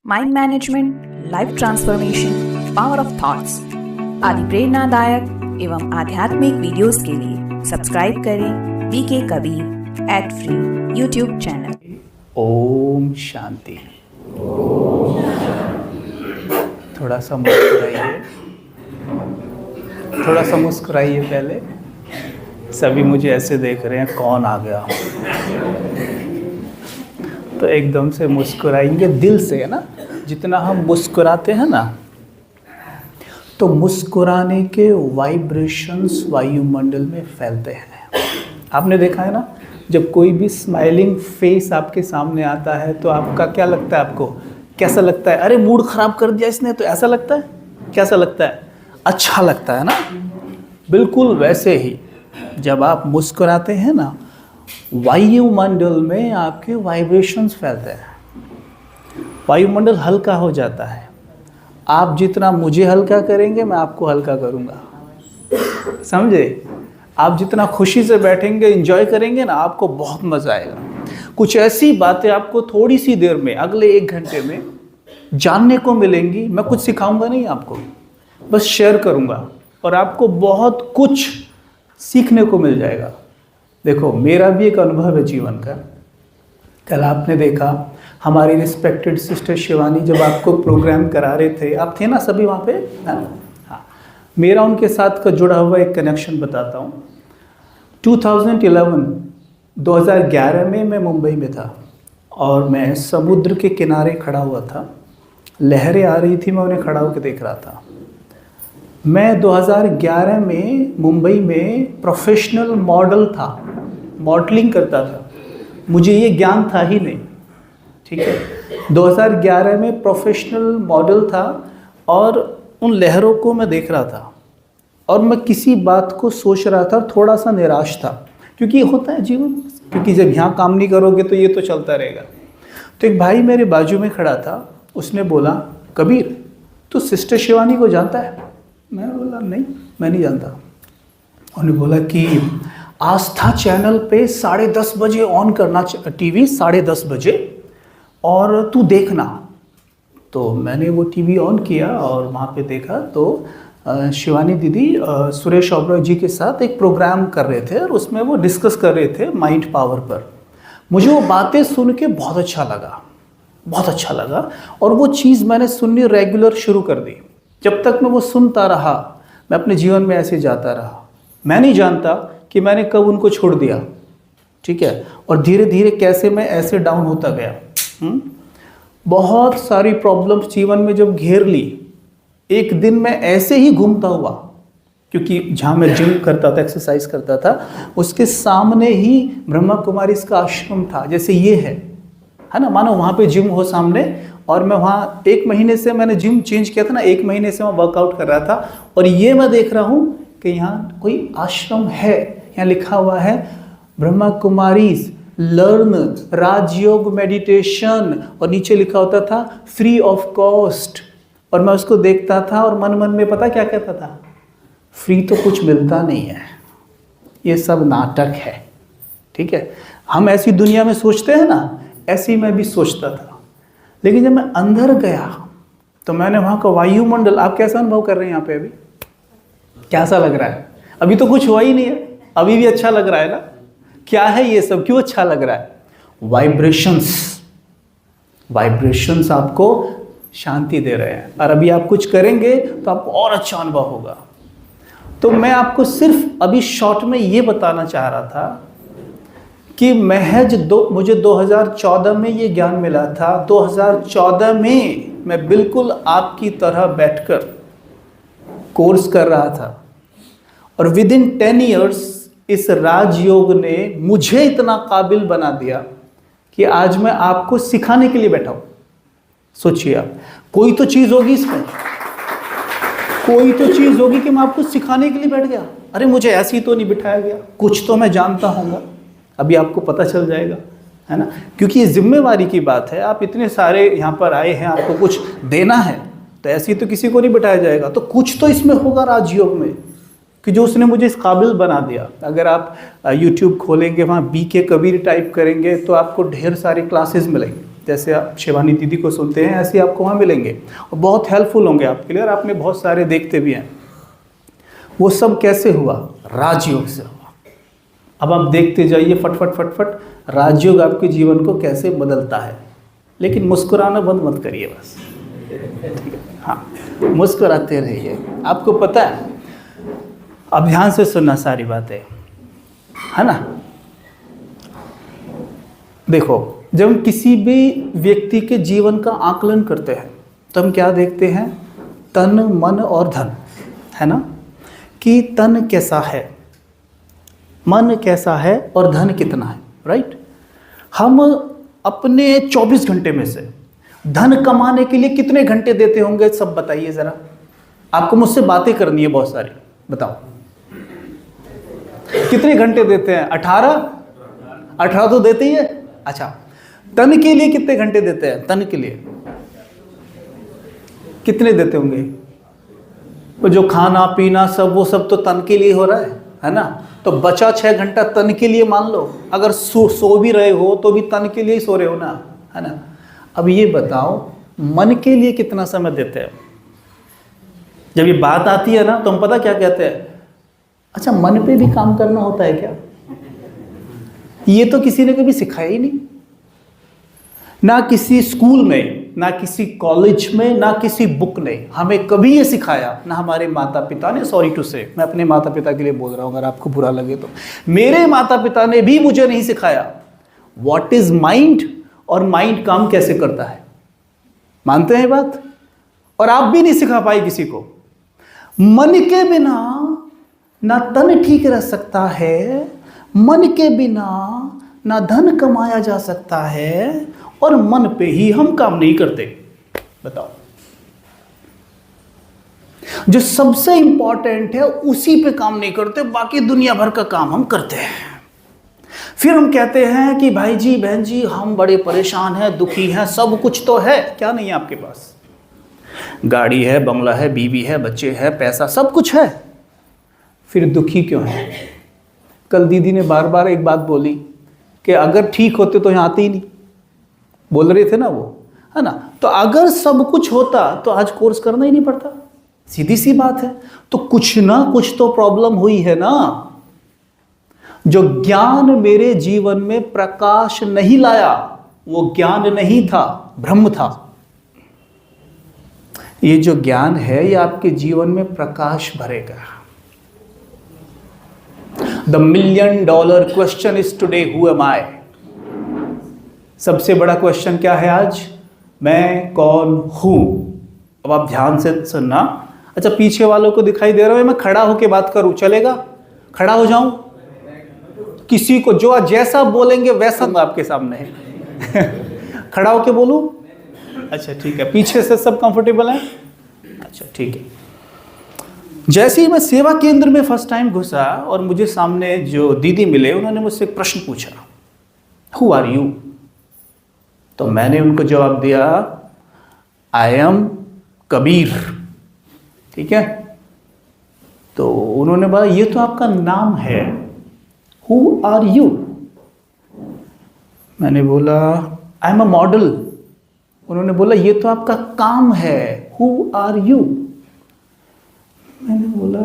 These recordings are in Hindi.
Mind management, life transformation, power of thoughts आदि प्रेरणादायक एवं आध्यात्मिक वीडियोस के लिए सब्सक्राइब करें VK Kabir @free YouTube channel. ओम शांति। थोड़ा सा मुस्कुराइए, थोड़ा सा मुस्कुराइए। पहले सभी मुझे ऐसे देख रहे हैं, कौन आ गया? तो एकदम से मुस्कुराएंगे दिल से, है ना। जितना हम मुस्कुराते हैं ना, तो मुस्कुराने के वाइब्रेशंस वायुमंडल में फैलते हैं। आपने देखा है ना, जब कोई भी स्माइलिंग फेस आपके सामने आता है तो आपका क्या लगता है? आपको कैसा लगता है? अरे मूड खराब कर दिया इसने, तो ऐसा लगता है। कैसा लगता है? अच्छा लगता है ना। बिल्कुल वैसे ही जब आप मुस्कुराते हैं ना, वायुमंडल में आपके वाइब्रेशंस फैलते हैं, वायुमंडल हल्का हो जाता है। आप जितना मुझे हल्का करेंगे, मैं आपको हल्का करूँगा, समझे? आप जितना खुशी से बैठेंगे, एंजॉय करेंगे ना, आपको बहुत मज़ा आएगा। कुछ ऐसी बातें आपको थोड़ी सी देर में, अगले 1 घंटे में जानने को मिलेंगी। मैं कुछ सिखाऊंगा नहीं आपको, बस शेयर करूँगा और आपको बहुत कुछ सीखने को मिल जाएगा। देखो, मेरा भी एक अनुभव है जीवन का। कल आपने देखा हमारी रिस्पेक्टेड सिस्टर शिवानी जब आपको प्रोग्राम करा रहे थे, आप थे ना सभी वहाँ पे? हाँ, मेरा उनके साथ का जुड़ा हुआ एक कनेक्शन बताता हूँ। 2011 में मैं मुंबई में था और मैं समुद्र के किनारे खड़ा हुआ था। लहरें आ रही थी, मैं उन्हें खड़ा होकर देख रहा था। मैं 2011 में मुंबई में प्रोफेशनल मॉडल था, मॉडलिंग करता था। मुझे ये ज्ञान था ही नहीं, ठीक है। 2011 में प्रोफेशनल मॉडल था और उन लहरों को मैं देख रहा था और मैं किसी बात को सोच रहा था, थोड़ा सा निराश था, क्योंकि ये होता है जीवन। क्योंकि जब यहाँ काम नहीं करोगे तो ये तो चलता रहेगा। तो एक भाई मेरे बाजू में खड़ा था, उसने बोला, कबीर तू सिस्टर शिवानी को जानता है? मैंने बोला नहीं, मैं नहीं जानता। उन्होंने बोला कि आस्था चैनल पे 10:30 बजे ऑन करना टीवी, 10:30 बजे, और तू देखना। तो मैंने वो टीवी ऑन किया और वहाँ पे देखा तो शिवानी दीदी सुरेश ओबरॉय जी के साथ एक प्रोग्राम कर रहे थे और उसमें वो डिस्कस कर रहे थे माइंड पावर पर। मुझे वो बातें सुन के बहुत अच्छा लगा, बहुत अच्छा लगा, और वो चीज़ मैंने सुननी रेगुलर शुरू कर दी। जब तक मैं वो सुनता रहा, मैं अपने जीवन में ऐसे जाता रहा। मैं नहीं जानता कि मैंने कब उनको छोड़ दिया, ठीक है, और धीरे धीरे कैसे मैं ऐसे डाउन होता गया। बहुत सारी प्रॉब्लम्स जीवन में जब घेर ली, एक दिन मैं ऐसे ही घूमता हुआ, क्योंकि जहाँ मैं जिम करता था, एक्सरसाइज करता था, उसके सामने ही ब्रह्मा कुमारी का आश्रम था, जैसे ये है ना, मानो वहाँ पे जिम हो सामने। और मैं वहाँ 1 महीने से, मैंने जिम चेंज किया था ना, 1 महीने से मैं वर्कआउट कर रहा था और ये मैं देख रहा हूँ कि यहाँ कोई आश्रम है। यहाँ लिखा हुआ है ब्रह्मा कुमारीज लर्न राजयोग मेडिटेशन, और नीचे लिखा होता था फ्री ऑफ कॉस्ट। और मैं उसको देखता था और मन मन में पता क्या कहता था? फ्री तो कुछ मिलता नहीं है, ये सब नाटक है, ठीक है। हम ऐसी दुनिया में सोचते हैं ना, ऐसी मैं भी सोचता था। लेकिन जब मैं अंदर गया तो मैंने वहाँ का वायुमंडल, आप कैसा अनुभव कर रहे हैं यहाँ पे? अभी कैसा लग रहा है? अभी तो कुछ हुआ ही नहीं है, अभी भी अच्छा लग रहा है ना। क्या है ये सब, क्यों अच्छा लग रहा है? वाइब्रेशंस, वाइब्रेशंस आपको शांति दे रहे हैं, और अभी आप कुछ करेंगे तो आपको और अच्छा अनुभव होगा। तो मैं आपको सिर्फ अभी शॉर्ट में ये बताना चाह रहा था कि मुझे 2014 में ये ज्ञान मिला था। 2014 में मैं बिल्कुल आपकी तरह बैठकर कोर्स कर रहा था और विद इन 10 ईयर्स इस राजयोग ने मुझे इतना काबिल बना दिया कि आज मैं आपको सिखाने के लिए बैठा हूँ। सोचिए आप, कोई तो चीज़ होगी इसमें, कोई तो चीज़ होगी कि मैं आपको सिखाने के लिए बैठ गया। अरे मुझे ऐसे ही तो नहीं बिठाया गया, कुछ तो मैं जानता हूँगा। अभी आपको पता चल जाएगा, है ना, क्योंकि ये जिम्मेवारी की बात है। आप इतने सारे यहाँ पर आए हैं, आपको कुछ देना है, तो ऐसे ही तो किसी को नहीं बिठाया जाएगा। तो कुछ तो इसमें होगा राजयोग में कि जो उसने मुझे इस काबिल बना दिया। अगर आप YouTube खोलेंगे, वहाँ BK कबीर टाइप करेंगे तो आपको ढेर सारी क्लासेस मिलेंगी। जैसे आप शिवानी दीदी को सुनते हैं ऐसे आपको वहाँ मिलेंगे और बहुत हेल्पफुल होंगे आपके लिए, और आपने बहुत सारे देखते भी हैं। वो सब कैसे हुआ? राजयोग से हुआ। अब आप देखते जाइए फट फट फट फट राजयोग आपके जीवन को कैसे बदलता है। लेकिन मुस्कुराना बंद मत करिए बस, ठीक है? हाँ, मुस्कुराते रहिए। आपको पता है, अब ध्यान से सुनना सारी बातें, है ना। देखो, जब हम किसी भी व्यक्ति के जीवन का आकलन करते हैं तो हम क्या देखते हैं? तन, मन और धन, है ना। कि तन कैसा है, मन कैसा है और धन कितना है, राइट। हम अपने 24 घंटे में से धन कमाने के लिए कितने घंटे देते होंगे, सब बताइए ज़रा। आपको मुझसे बातें करनी है बहुत सारी, बताओ कितने घंटे देते हैं? 18 तो देते ही है। अच्छा, तन के लिए कितने घंटे देते हैं? तन के लिए कितने देते होंगे? वो जो खाना पीना सब, वो सब तो तन के लिए हो रहा है ना। तो बचा 6 घंटा तन के लिए मान लो। अगर सो भी रहे हो तो भी तन के लिए ही सो रहे हो ना, है ना। अब ये बताओ, मन के लिए कितना समय देते हैं? जब ये बात आती है ना तो हम पता क्या कहते हैं? अच्छा, मन पे भी काम करना होता है क्या? ये तो किसी ने कभी सिखाया ही नहीं, ना किसी स्कूल में, ना किसी कॉलेज में, ना किसी बुक ने हमें कभी ये सिखाया, ना हमारे माता पिता ने। सॉरी टू से, मैं अपने माता पिता के लिए बोल रहा हूँ, अगर आपको बुरा लगे तो। मेरे माता पिता ने भी मुझे नहीं सिखाया व्हाट इज माइंड और माइंड काम कैसे करता है। मानते हैं बात? और आप भी नहीं सिखा पाए किसी को। मन के बिना ना तन ठीक रह सकता है, मन के बिना ना धन कमाया जा सकता है, और मन पे ही हम काम नहीं करते। बताओ, जो सबसे इंपॉर्टेंट है उसी पे काम नहीं करते, बाकी दुनिया भर का काम हम करते हैं। फिर हम कहते हैं कि भाई जी बहन जी हम बड़े परेशान हैं, दुखी हैं, सब कुछ तो है। क्या नहीं है आपके पास? गाड़ी है, बंगला है, बीवी है, बच्चे हैं, पैसा, सब कुछ है, फिर दुखी क्यों है? कल दीदी ने बार बार एक बात बोली कि अगर ठीक होते तो यहाँ आते ही नहीं, बोल रहे थे ना वो, है ना। तो अगर सब कुछ होता तो आज कोर्स करना ही नहीं पड़ता, सीधी सी बात है। तो कुछ ना कुछ तो प्रॉब्लम हुई है ना। जो ज्ञान मेरे जीवन में प्रकाश नहीं लाया वो ज्ञान नहीं था, ब्रह्म था। ये जो ज्ञान है ये आपके जीवन में प्रकाश भरेगा। The $1 million question is today, who am I? सबसे बड़ा क्वेश्चन क्या है आज? मैं कौन हूं? अब आप ध्यान से सुनना। अच्छा, पीछे वालों को दिखाई दे रहा है, मैं खड़ा होकर बात करूं, चलेगा? खड़ा हो जाऊं? किसी को जो जैसा बोलेंगे वैसा आपके सामने है। खड़ा होके बोलूं? अच्छा ठीक है। पीछे से सब कंफर्टेबल है? अच्छा ठीक है। जैसे ही मैं सेवा केंद्र में फर्स्ट टाइम घुसा और मुझे सामने जो दीदी मिले, उन्होंने मुझसे एक प्रश्न पूछा, हु आर यू? तो मैंने उनको जवाब दिया, आई एम कबीर। ठीक है। तो उन्होंने बोला, ये तो आपका नाम है, हु आर यू? मैंने बोला, आई एम अ मॉडल। उन्होंने बोला, ये तो आपका काम है, हु आर यू? मैंने बोला,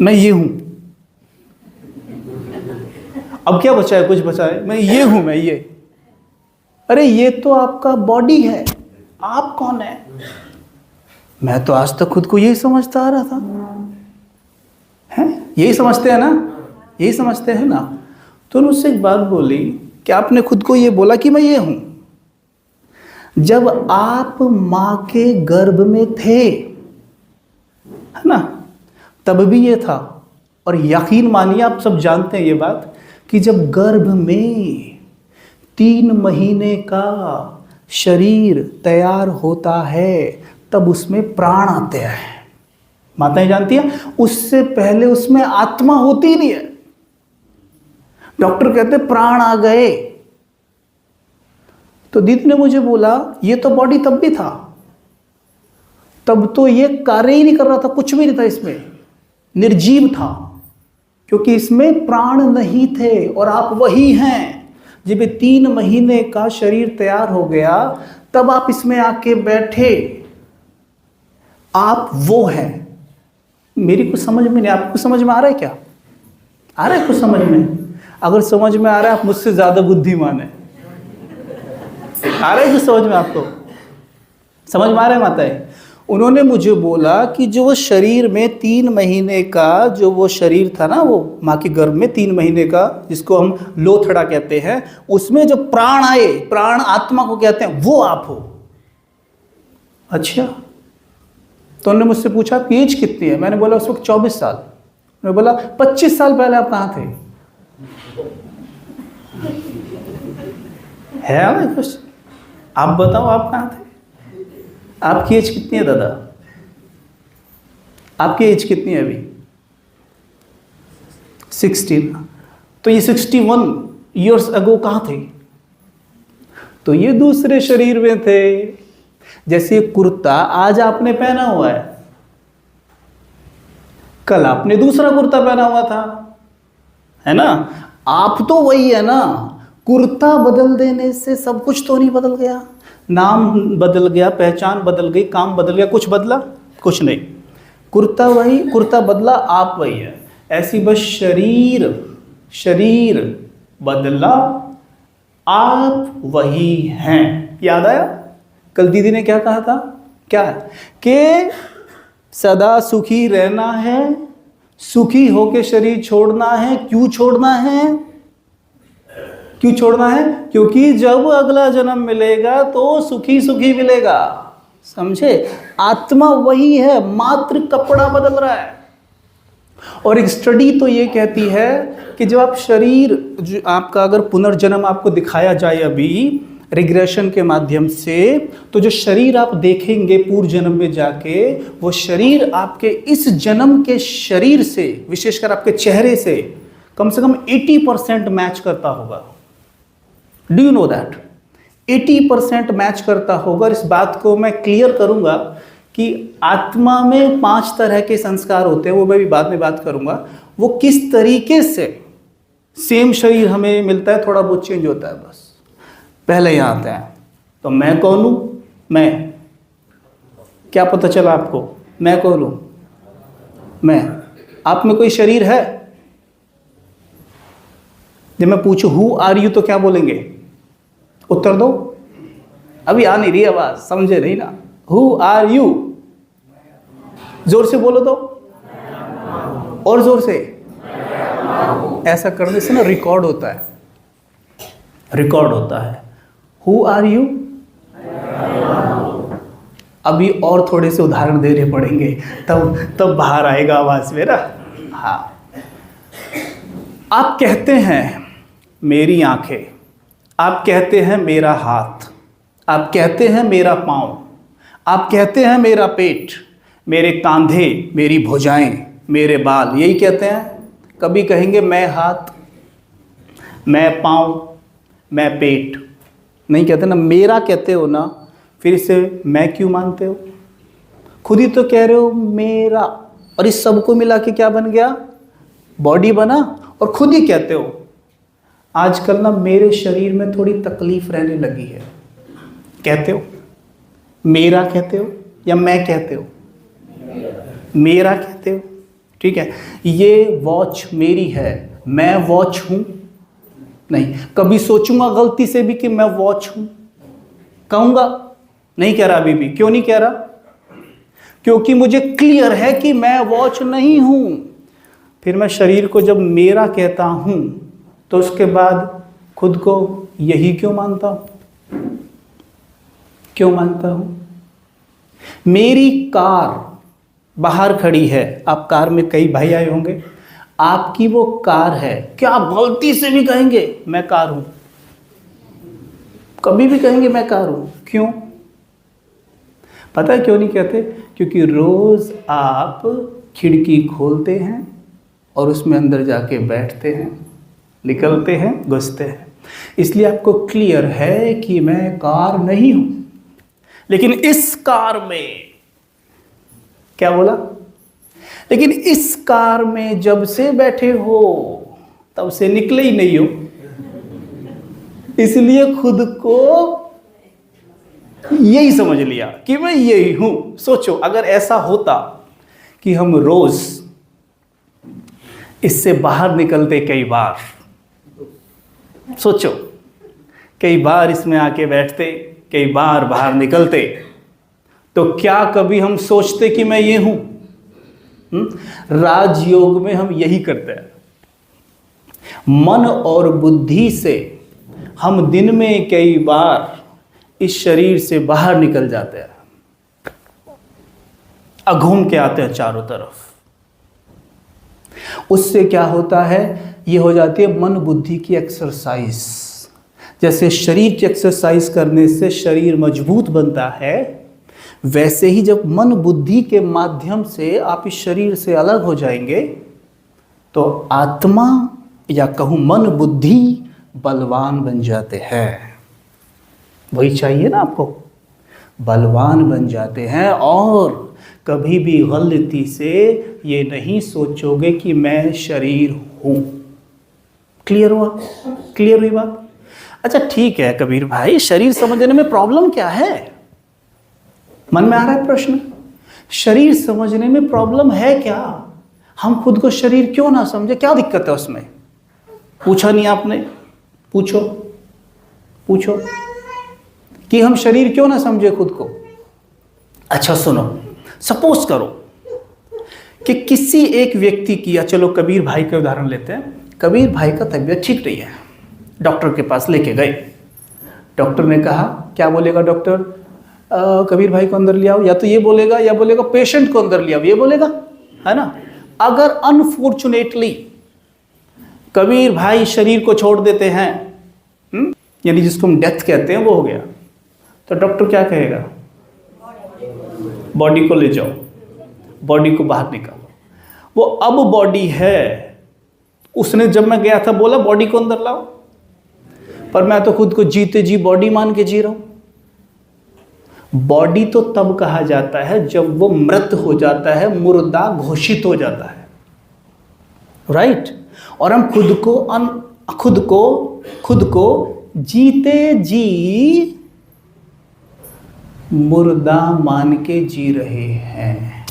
मैं ये हूं। अब क्या बचा है? कुछ बचा है? मैं ये हूं, मैं ये। अरे ये तो आपका बॉडी है, आप कौन है? मैं तो आज तक खुद को यही समझता आ रहा था। हैं? यही समझते हैं ना? यही समझते हैं ना? तो उससे एक बात बोली कि आपने खुद को ये बोला कि मैं ये हूं। जब आप मां के गर्भ में थे, है ना, तब भी ये था। और यकीन मानिए, आप सब जानते हैं ये बात, कि जब गर्भ में 3 महीने का शरीर तैयार होता है तब उसमें प्राण आते हैं। माताएं जानती हैं, उससे पहले उसमें आत्मा होती ही नहीं है। डॉक्टर कहते प्राण आ गए। तो दीदी ने मुझे बोला, ये तो बॉडी तब भी था, तब तो ये कार्य ही नहीं कर रहा था, कुछ भी नहीं था इसमें, निर्जीव था, क्योंकि इसमें प्राण नहीं थे। और आप वही हैं जब ये 3 महीने का शरीर तैयार हो गया तब आप इसमें आके बैठे, आप वो हैं। मेरी कुछ समझ में नहीं, आपको समझ में आ रहा है क्या? आ रहा है कुछ समझ में? अगर समझ में आ रहा है आप मुझसे ज्यादा बुद्धिमान है। आ रहा है कुछ समझ में आपको? समझ में आ रहा है माताएं? उन्होंने मुझे बोला कि जो वो शरीर में 3 महीने का जो वो शरीर था ना, वो माँ के गर्भ में 3 महीने का, जिसको हम लोथड़ा कहते हैं, उसमें जो प्राण आए, प्राण आत्मा को कहते हैं, वो आप हो। अच्छा, तो उन्होंने मुझसे पूछा आपकी एज कितनी है? मैंने बोला उस वक्त 24 साल। उन्होंने बोला 25 साल पहले आप कहाँ थे? है कुछ? आप बताओ आप कहाँ थे? आपकी एज कितनी है दादा? आपकी एज कितनी है अभी? 16। तो ये 61 ईयर्स अगो कहाँ थे? तो ये दूसरे शरीर में थे। जैसे कुर्ता आज आपने पहना हुआ है, कल आपने दूसरा कुर्ता पहना हुआ था, है ना? आप तो वही है ना। कुर्ता बदल देने से सब कुछ तो नहीं बदल गया। नाम बदल गया, पहचान बदल गई, काम बदल गया, कुछ बदला? कुछ नहीं। कुर्ता वही, कुर्ता बदला, आप वही है। ऐसी बस शरीर बदला, आप वही हैं। याद आया? कल दीदी ने क्या कहा था? क्या है कि सदा सुखी रहना है, सुखी होके शरीर छोड़ना है। क्यों छोड़ना है? क्यों छोड़ना है? क्योंकि जब अगला जन्म मिलेगा तो सुखी सुखी मिलेगा। समझे? आत्मा वही है, मात्र कपड़ा बदल रहा है। और एक स्टडी तो ये कहती है कि जब आप शरीर, जो आपका अगर पुनर्जन्म आपको दिखाया जाए अभी रिग्रेशन के माध्यम से, तो जो शरीर आप देखेंगे पूर्व जन्म में जाके, वो शरीर आपके इस जन्म के शरीर से, विशेषकर आपके चेहरे से कम 80% मैच करता होगा। Do you know that? 80% match करता होगा। इस बात को मैं क्लियर करूंगा कि आत्मा में 5 तरह के संस्कार होते हैं, वो मैं भी बाद में बात करूंगा। वो किस तरीके से सेम शरीर हमें मिलता है, थोड़ा बहुत चेंज होता है बस। पहले यहाँ आते हैं तो मैं कौन हूं? मैं, क्या पता चला आपको? मैं कौन हूं? मैं। आप में कोई शरीर है? जब मैं पूछूं हु आर यू तो क्या बोलेंगे? उत्तर दो। अभी आ नहीं रही आवाज, समझे नहीं ना? Who are you? जोर से बोलो तो, और जोर से। ऐसा करने से ना रिकॉर्ड होता है, रिकॉर्ड होता है। Who are you? अभी और थोड़े से उदाहरण देने पड़ेंगे, तब बाहर आएगा आवाज मेरा। हाँ, आप कहते हैं मेरी आंखें, आप कहते हैं मेरा हाथ, आप कहते हैं मेरा पाँव, आप कहते हैं मेरा पेट, मेरे कंधे, मेरी भुजाएं, मेरे बाल, यही कहते हैं। कभी कहेंगे मैं हाथ, मैं पाँव, मैं पेट? नहीं कहते ना। मेरा कहते हो ना, फिर इसे मैं क्यों मानते हो? खुद ही तो कह रहे हो मेरा, और इस सबको मिला के क्या बन गया? बॉडी बना। और खुद ही कहते हो। आजकल ना मेरे शरीर में थोड़ी तकलीफ रहने लगी है, कहते हो। मेरा कहते हो या मैं कहते हो? मेरा कहते हो, ठीक है। ये वॉच मेरी है, मैं वॉच हूं? नहीं। कभी सोचूंगा गलती से भी कि मैं वॉच हूं? कहूंगा? नहीं कह रहा अभी भी। क्यों नहीं कह रहा? क्योंकि मुझे क्लियर है कि मैं वॉच नहीं हूं। फिर मैं शरीर को जब मेरा कहता हूं तो उसके बाद खुद को यही क्यों मानता हूं? क्यों मानता हूं? मेरी कार बाहर खड़ी है, आप कार में कई भाई आए होंगे, आपकी वो कार है, क्या आप गलती से भी कहेंगे मैं कार हूं? कभी भी कहेंगे मैं कार हूं? क्यों? पता है क्यों नहीं कहते? क्योंकि रोज आप खिड़की खोलते हैं और उसमें अंदर जाके बैठते हैं, निकलते हैं, घुसते हैं। इसलिए आपको क्लियर है कि मैं कार नहीं हूं। लेकिन इस कार में, क्या बोला? लेकिन इस कार में जब से बैठे हो तब से निकले ही नहीं हो। इसलिए खुद को यही समझ लिया कि मैं यही हूं। सोचो अगर ऐसा होता कि हम रोज इससे बाहर निकलते, कई बार सोचो, कई बार इसमें आके बैठते, कई बार बाहर निकलते, तो क्या कभी हम सोचते कि मैं ये हूं? राजयोग में हम यही करते हैं। मन और बुद्धि से हम दिन में कई बार इस शरीर से बाहर निकल जाते हैं, घूम के आते हैं चारों तरफ। उससे क्या होता है? ये हो जाती है मन बुद्धि की एक्सरसाइज। जैसे शरीर की एक्सरसाइज करने से शरीर मजबूत बनता है, वैसे ही जब मन बुद्धि के माध्यम से आप इस शरीर से अलग हो जाएंगे तो आत्मा या कहूँ मन बुद्धि बलवान बन जाते हैं। वही चाहिए ना आपको, बलवान बन जाते हैं। और कभी भी गलती से ये नहीं सोचोगे कि मैं शरीर हूँ। क्लियर हुआ? क्लियर हुई बात? अच्छा ठीक है कबीर भाई, शरीर समझने में प्रॉब्लम क्या है? मन में आ रहा है प्रश्न, शरीर समझने में प्रॉब्लम है क्या? हम खुद को शरीर क्यों ना समझे? क्या दिक्कत है उसमें? पूछा नहीं आपने? पूछो पूछो कि हम शरीर क्यों ना समझे खुद को। अच्छा सुनो, सपोज करो कि किसी एक व्यक्ति की, या चलो कबीर भाई का उदाहरण लेते हैं, कबीर भाई का तबीयत ठीक नहीं है, डॉक्टर के पास लेके गए। डॉक्टर ने कहा, क्या बोलेगा डॉक्टर? कबीर भाई को अंदर ले आओ, या तो ये बोलेगा या बोलेगा पेशेंट को अंदर ले आओ, ये बोलेगा, है ना। अगर अनफॉर्चुनेटली कबीर भाई शरीर को छोड़ देते हैं, यानी जिसको हम डेथ कहते हैं, वो हो गया, तो डॉक्टर क्या कहेगा? बॉडी को ले जाओ, बॉडी को बाहर निकालो। वो अब बॉडी है, उसने जब मैं गया था बोला बॉडी को अंदर लाओ, पर मैं तो खुद को जीते जी बॉडी मान के जी रहा हूं। बॉडी तो तब कहा जाता है जब वो मृत हो जाता है, मुर्दा घोषित हो जाता है, राइट। और हम खुद को जीते जी मुर्दा मान के जी रहे हैं।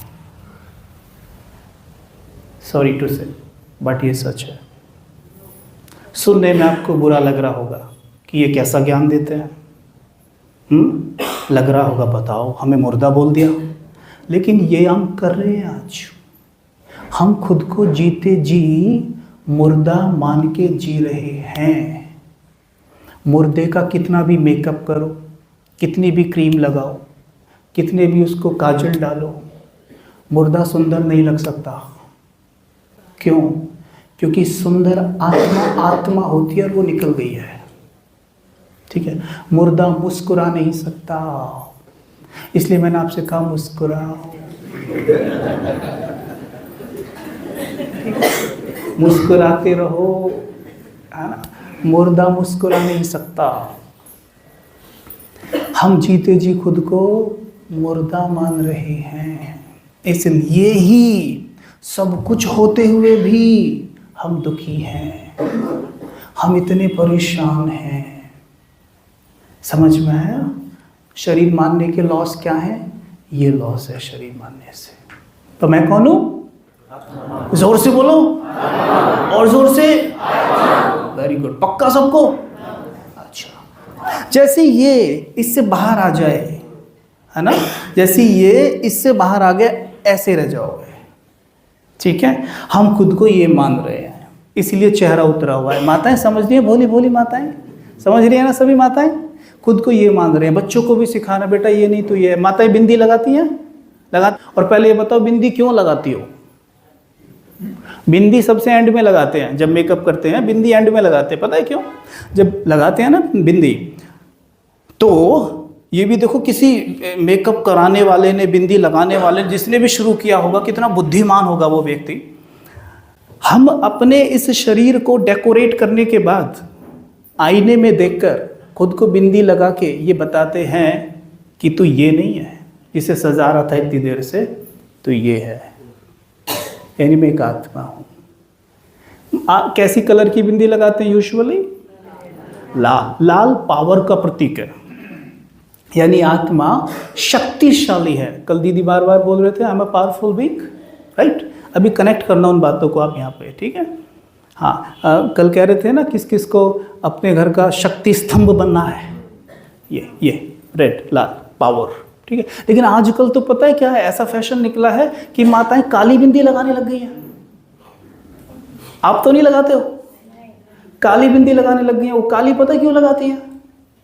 सॉरी टू से, बट ये सच है। सुनने में आपको बुरा लग रहा होगा कि ये कैसा ज्ञान देते हैं, लग रहा होगा बताओ हमें मुर्दा बोल दिया, लेकिन ये हम कर रहे हैं आज। हम खुद को जीते जी मुर्दा मान के जी रहे हैं। मुर्दे का कितना भी मेकअप करो, कितनी भी क्रीम लगाओ, कितने भी उसको काजल डालो, मुर्दा सुंदर नहीं लग सकता। क्यों? क्योंकि सुंदर आत्मा होती है और वो निकल गई है, ठीक है। मुर्दा मुस्कुरा नहीं सकता, इसलिए मैंने आपसे कहा मुस्कुराओ, मुस्कुराते रहो, है ना। मुर्दा मुस्कुरा नहीं सकता। हम जीते जी खुद को मुर्दा मान रहे हैं, इसलिए ही सब कुछ होते हुए भी हम दुखी हैं, हम इतने परेशान हैं। समझ में आया? शरीर मानने के लॉस क्या है? ये लॉस है शरीर मानने से। तो मैं कौन हूं? जोर से बोलो, और जोर से। वेरी गुड, पक्का सबको? अच्छा, जैसे ये इससे बाहर आ जाए, है ना, जैसे ये इससे बाहर आ गया, ऐसे रह जाओगे, ठीक है। हम खुद को ये मान रहे हैं, इसलिए चेहरा उतरा हुआ है। माताएं समझ रही है, भोली भोली माताएं समझ रही है ना, सभी माताएं खुद को ये मान रहे हैं। बच्चों को भी सिखाना, बेटा ये नहीं तो ये। माताएं बिंदी लगाती हैं, और पहले ये बताओ बिंदी क्यों लगाती हो? बिंदी सबसे एंड में लगाते हैं, जब मेकअप करते हैं बिंदी एंड में लगाते हैं। पता है क्यों? जब लगाते हैं ना बिंदी, तो ये भी देखो किसी मेकअप कराने वाले ने, बिंदी लगाने वाले, जिसने भी शुरू किया होगा, कितना बुद्धिमान होगा वो व्यक्ति। हम अपने इस शरीर को डेकोरेट करने के बाद आईने में देखकर खुद को बिंदी लगा के ये बताते हैं कि तू ये नहीं है जिसे सजा रहा था इतनी देर से, तो ये है, यानी मैं एक आत्मा हूँ। कैसी कलर की बिंदी लगाते हैं यूजुअली? लाल, लाल पावर का प्रतीक है, यानी आत्मा शक्तिशाली है। कल दीदी बार बार बोल रहे थे I am a powerful being, right. अभी कनेक्ट करना उन बातों को आप यहाँ पे, ठीक है। हाँ, कल कह रहे थे ना किस किस को अपने घर का शक्ति स्तंभ बनना है, ये रेड लाल पावर, ठीक है। लेकिन आजकल तो पता है क्या है, ऐसा फैशन निकला है कि माताएं काली बिंदी लगाने लग गई हैं। आप तो नहीं लगाते हो? काली बिंदी लगाने लग गई हैं। वो काली पता है क्यों लगाती है?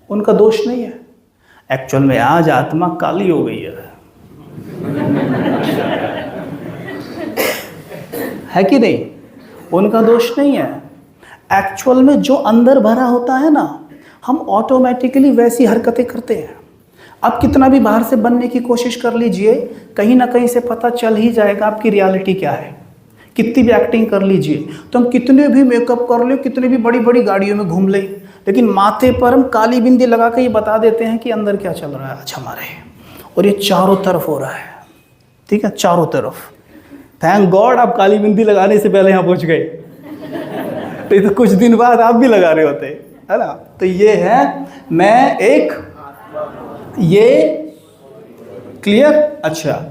उनका दोष नहीं है, एक्चुअल में आज आत्मा काली हो गई है कि नहीं? उनका दोष नहीं है। एक्चुअल में जो अंदर भरा होता है ना, हम ऑटोमेटिकली वैसी हरकतें करते हैं। आप कितना भी बाहर से बनने की कोशिश कर लीजिए, कहीं ना कहीं से पता चल ही जाएगा आपकी रियलिटी क्या है। कितनी भी एक्टिंग कर लीजिए, तो हम कितने भी मेकअप कर ले, कितनी भी बड़ी बड़ी गाड़ियों में घूम ले, लेकिन माथे पर हम काली बिंदी लगा के ये बता देते हैं कि अंदर क्या चल रहा है आज हमारे, और ये चारों तरफ हो रहा है, ठीक है, चारों तरफ। थैंक गॉड आप काली बिंदी लगाने से पहले यहाँ पहुँच गए, तो कुछ दिन बाद आप भी लगा रहे होते, है ना। तो ये है, मैं एक, ये क्लियर। अच्छा,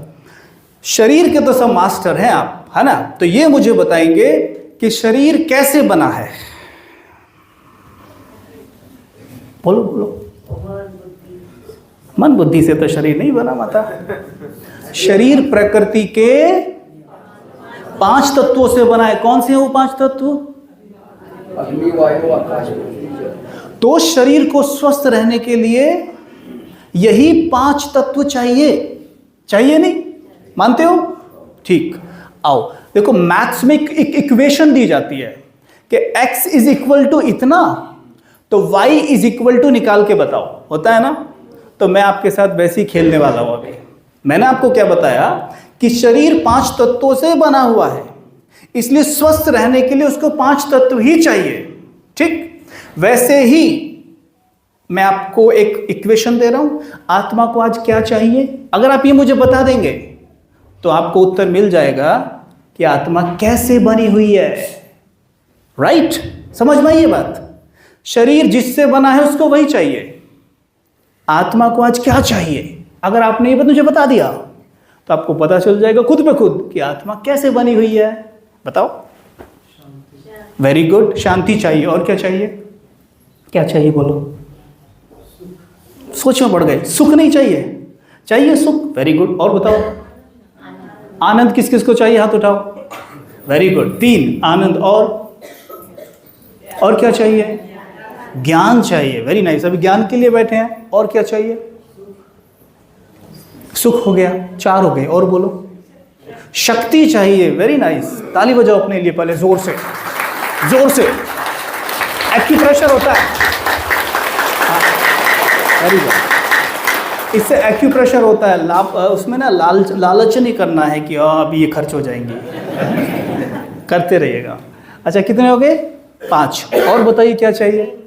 शरीर के तो सब मास्टर हैं आप, है ना। तो ये मुझे बताएंगे कि शरीर कैसे बना है। बोलो बोलो। मन बुद्धि से तो शरीर नहीं बना माता। शरीर प्रकृति के 5 तत्वों से बना है। कौन से हैं वो 5 तत्व? अग्नि, वायु, आकाश। तो शरीर को स्वस्थ रहने के लिए यही 5 तत्व चाहिए, चाहिए नहीं? मानते हो? ठीक, आओ देखो, मैथ्स में एक इक्वेशन दी जाती है कि x इज इक्वल टू इतना, तो y इज इक्वल टू निकाल के बताओ, होता है ना। तो मैं आपके साथ वैसे ही खेलने वाला हूं। अभी मैंने आपको क्या बताया कि शरीर 5 तत्वों से बना हुआ है, इसलिए स्वस्थ रहने के लिए उसको 5 तत्व ही चाहिए, ठीक। वैसे ही मैं आपको एक इक्वेशन दे रहा हूं, आत्मा को आज क्या चाहिए। अगर आप ये मुझे बता देंगे तो आपको उत्तर मिल जाएगा कि आत्मा कैसे बनी हुई है, राइट। समझ में आई ये बात? शरीर जिससे बना है उसको वही चाहिए। आत्मा को आज क्या चाहिए, अगर आपने ये बात मुझे बता दिया तो आपको पता चल जाएगा खुद पे खुद कि आत्मा कैसे बनी हुई है। बताओ। वेरी गुड, शांति चाहिए। और क्या चाहिए? क्या चाहिए बोलो? सोच में पड़ गए। सुख नहीं चाहिए? चाहिए सुख, वेरी गुड। और बताओ। आनंद किस किस को चाहिए? हाथ उठाओ। वेरी गुड, 3 आनंद। और क्या चाहिए? ज्ञान चाहिए, वेरी नाइस। अभी ज्ञान के लिए बैठे हैं। और क्या चाहिए? सुख हो गया, 4 हो गए। और बोलो। शक्ति चाहिए, वेरी नाइस। ताली बजाओ अपने लिए पहले, जोर से, जोर से। एक्यूप्रेशर होता है, वेरी गुड। इससे एक्यूप्रेशर होता है। उसमें ना लालच नहीं करना है कि अभी ये खर्च हो जाएंगे, करते रहिएगा। अच्छा, कितने हो गए? 5। और बताइए क्या चाहिए?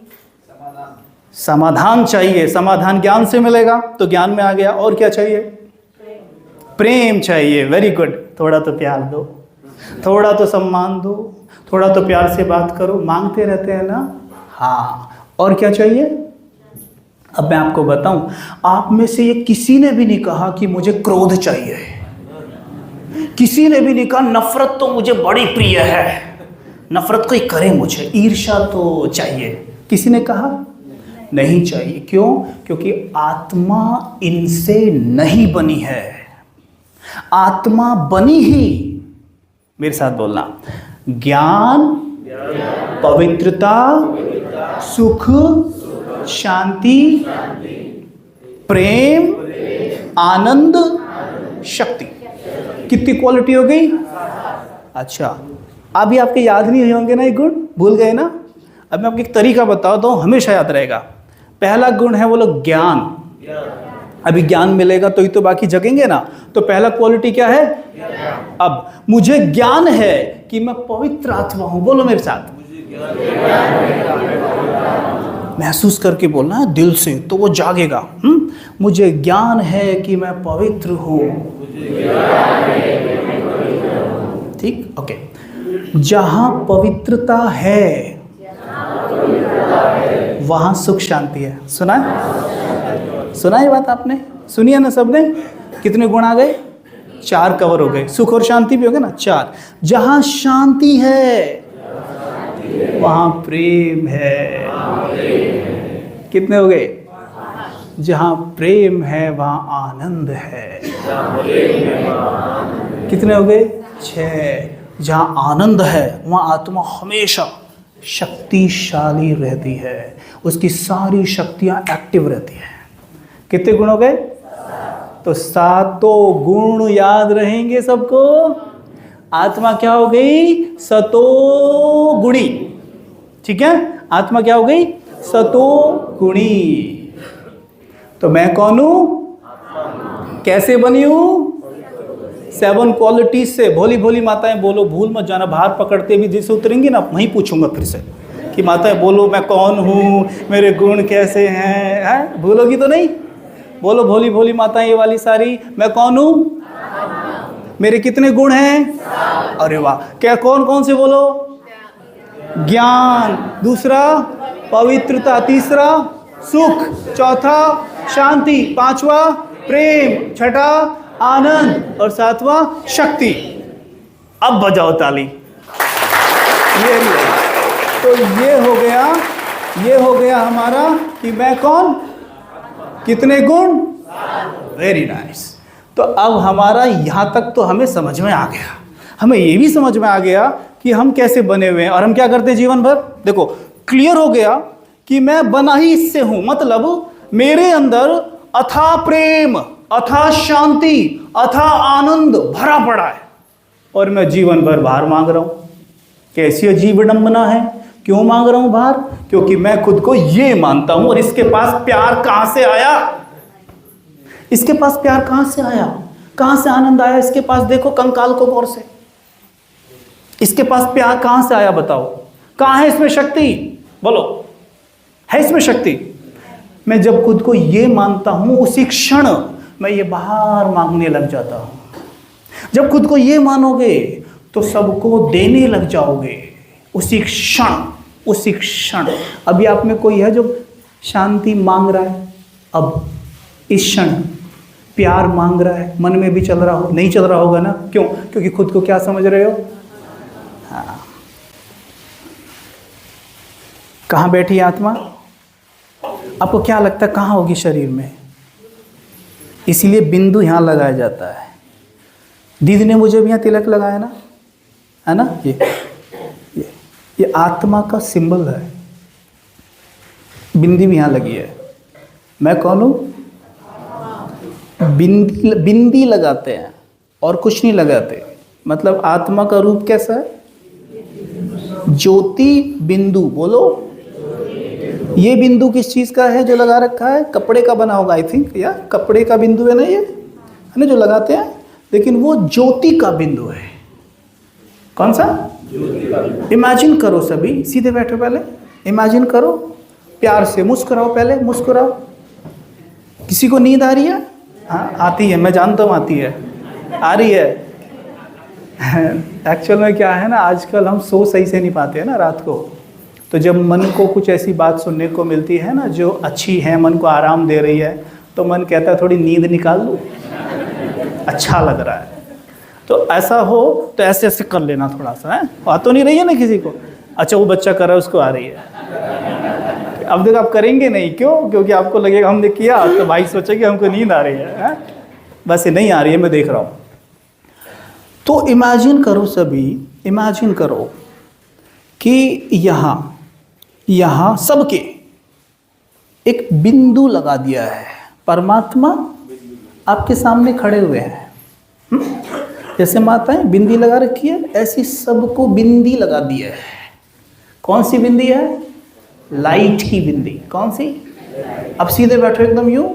समाधान चाहिए। समाधान ज्ञान से मिलेगा, तो ज्ञान में आ गया। और क्या चाहिए? प्रेम चाहिए, वेरी गुड। थोड़ा तो प्यार दो, थोड़ा तो सम्मान दो, थोड़ा तो प्यार से बात करो। मांगते रहते हैं ना, हाँ। और क्या चाहिए? अब मैं आपको बताऊं, आप में से ये किसी ने भी नहीं कहा कि मुझे क्रोध चाहिए, किसी ने भी नहीं कहा नफरत तो मुझे बड़ी प्रिय है, नफरत कोई करे मुझे, ईर्ष्या तो चाहिए। किसी ने कहा? नहीं चाहिए। क्यों? क्योंकि आत्मा इनसे नहीं बनी है। आत्मा बनी ही, मेरे साथ बोलना, ज्ञान, पवित्रता, सुख, शांति, प्रेम, आनंद, शक्ति। कितनी क्वालिटी हो गई? अच्छा, अभी आपके याद नहीं होंगे ना ये गुण, भूल गए ना। अब मैं आपको एक तरीका बताता हूँ, हमेशा याद रहेगा। पहला गुण है वो लोग ज्ञान। अभी ज्ञान मिलेगा तो ही तो बाकी जगेंगे ना। तो पहला क्वालिटी क्या है? अब मुझे ज्ञान है कि मैं पवित्र आत्मा हूं। बोलो मेरे साथ, महसूस करके बोलना है दिल से, तो वो जागेगा। मुझे ज्ञान है कि मैं पवित्र हूं। ठीक, ओके। जहां पवित्रता है वहाँ सुख शांति है। सुना है? सुना ये बात आपने? सुनिए ना सबने? कितने गुण आ गए? 4 कवर हो गए। सुख और शांति भी हो गए ना, 4। जहाँ शांति है वहाँ प्रेम है। कितने हो गए? जहाँ प्रेम है वहाँ आनंद है। कितने हो गए? 6। जहाँ आनंद है वहाँ आत्मा हमेशा शक्तिशाली रहती है, उसकी सारी शक्तियाँ एक्टिव रहती हैं। कितने गुण हो गए? तो 7 गुण याद रहेंगे सबको। आत्मा क्या हो गई? सतो गुणी। ठीक है, आत्मा क्या हो गई? सतो गुणी। तो मैं कौन हूं? कैसे बनी हूं? 7 क्वालिटीज से। भोली भोली माताएं बोलो, भूल मत जाना। बाहर पकड़ते भी जैसे उतरेंगी ना, वहीं पूछूंगा फिर से कि माताएं बोलो मैं कौन हूँ, मेरे गुण कैसे हैं, हैं? भूलोगी तो नहीं? बोलो भोली भोली माताएं ये वाली सारी, मैं कौन हूँ, मेरे कितने गुण हैं? अरे वाह, क्या कौन कौन से बोलो? ज्ञान, दूसरा पवित्रता, तीसरा सुख, चौथा शांति, 5वां प्रेम, 6ठा आनंद और 7वां शक्ति। अब बजाओ ताली। तो ये हो गया हमारा कि मैं कौन, कितने गुण। Very nice. तो अब हमारा यहाँ तक तो हमें समझ में आ गया। हमें ये भी समझ में आ गया कि हम कैसे बने हुए हैं और हम क्या करते हैं जीवन भर। देखो, क्लियर हो गया कि मैं बना ही इससे हूं, मतलब मेरे अंदर अथाह प्रेम, अथाह शांति, अथाह आनंद भरा पड़ा है और मैं जीवन भर बाहर मांग रहा हूं। कैसी अजीब विडंबना है। क्यों मांग रहा हूं बाहर? क्योंकि मैं खुद को ये मानता हूं। और इसके पास प्यार कहां से आया? इसके पास प्यार कहां से आया? कहां से आनंद आया इसके पास? देखो कंकाल को गौर से। इसके पास प्यार कहां से आया बताओ? कहां है इसमें शक्ति? बोलो, है इसमें शक्ति? मैं जब खुद को ये मानता हूं, उसी क्षण मैं ये बाहर मांगने लग जाता हूं। जब खुद को ये मानोगे तो सबको देने लग जाओगे उसी क्षण, उसी क्षण। अभी आप में कोई है जो शांति मांग रहा है? अब इस क्षण प्यार मांग रहा है, मन में भी चल रहा हो? नहीं चल रहा होगा ना? क्यों? क्योंकि खुद को क्या समझ रहे हो? हाँ। कहाँ बैठी है आत्मा? आपको क्या लगता है कहाँ होगी शरीर में? इसीलिए बिंदु यहाँ लगाया जाता है। दीदी ने मुझे भी यहाँ तिलक लगाया ना, है ना? ये आत्मा का सिंबल है। बिंदी भी यहाँ लगी है। मैं कौन हूँ? बिंदी लगाते हैं और कुछ नहीं लगाते। मतलब आत्मा का रूप कैसा है? ज्योति बिंदु। बोलो, ये बिंदु किस चीज़ का है जो लगा रखा है? कपड़े का बना होगा आई थिंक, या कपड़े का बिंदु है ना, ये है ना जो लगाते हैं। लेकिन वो ज्योति का बिंदु है। कौन सा? इमेजिन करो सभी, सीधे बैठो, पहले इमेजिन करो, प्यार से मुस्कुराओ, पहले मुस्कुराओ। किसी को नींद आ रही है? हाँ आती है, मैं जानता हूँ आती है, आ रही है। एक्चुअल में क्या है ना, आजकल हम सो सही से नहीं पाते हैं ना रात को। तो जब मन को कुछ ऐसी बात सुनने को मिलती है ना जो अच्छी है, मन को आराम दे रही है, तो मन कहता है थोड़ी नींद निकाल लूँ, अच्छा लग रहा है। तो ऐसा हो तो ऐसे ऐसे कर लेना थोड़ा सा, है? आ तो नहीं रही है ना किसी को? अच्छा वो बच्चा कर रहा है, उसको आ रही है। अब देखो आप करेंगे नहीं, क्यों? क्योंकि आपको लगेगा हमने किया तो भाई सोचेगी हमको नींद आ रही है। बस ये नहीं आ रही है, मैं देख रहा हूँ। तो इमेजिन करो सभी, इमेजिन करो कि यहाँ सबके एक बिंदु लगा दिया है। परमात्मा आपके सामने खड़े हुए हैं। जैसे माताएं बिंदी लगा रखी है, ऐसी सबको बिंदी लगा दी है। कौन सी बिंदी है? लाइट की बिंदी। कौन सी? अब सीधे बैठो एकदम यूं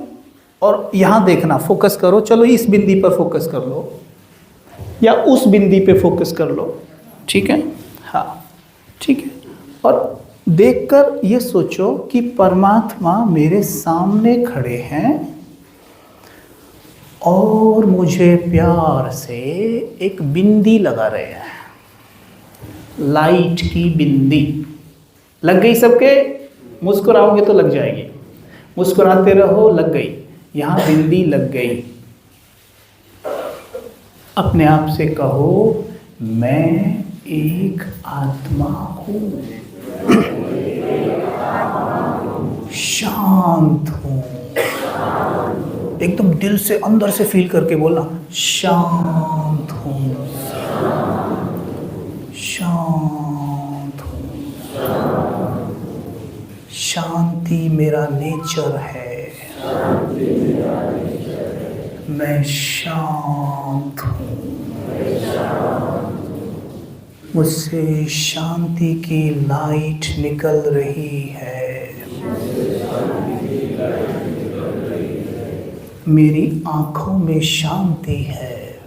और यहाँ देखना, फोकस करो। चलो इस बिंदी पर फोकस कर लो या उस बिंदी पे फोकस कर लो, ठीक है? हाँ ठीक है। और देखकर ये सोचो कि परमात्मा मेरे सामने खड़े हैं और मुझे प्यार से एक बिंदी लगा रहे हैं, लाइट की बिंदी। लग गई सबके? मुस्कुराओगे तो लग जाएगी, मुस्कुराते रहो, लग गई, यहाँ बिंदी लग गई। अपने आप से कहो मैं एक आत्मा हूँ, शांत हूँ। एकदम दिल से अंदर से फील करके बोलना, शांत हूँ, शांत हूँ। शांति मेरा नेचर है, मैं शांत हूँ। मुझसे शांति की लाइट निकल रही है। मेरी आँखों में शांति है,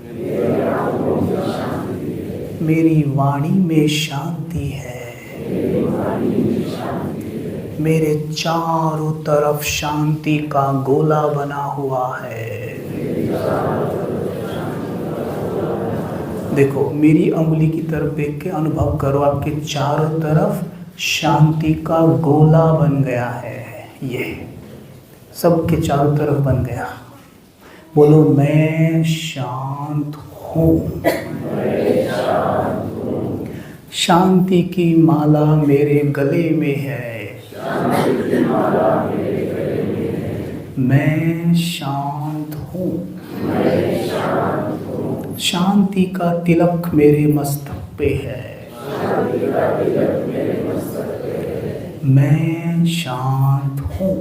मेरी वाणी में शांति है, मेरे चारों तरफ शांति का गोला बना हुआ है। देखो मेरी अंगुली की तरफ देख के अनुभव करो, आपके चारों तरफ शांति का गोला बन गया है। ये सबके चारों तरफ बन गया। बोलो मैं शांत हूँ। शांति की माला मेरे गले में है। मैं शांत हूँ। शांति का तिलक मेरे मस्तक पे है। मैं शांत हूँ।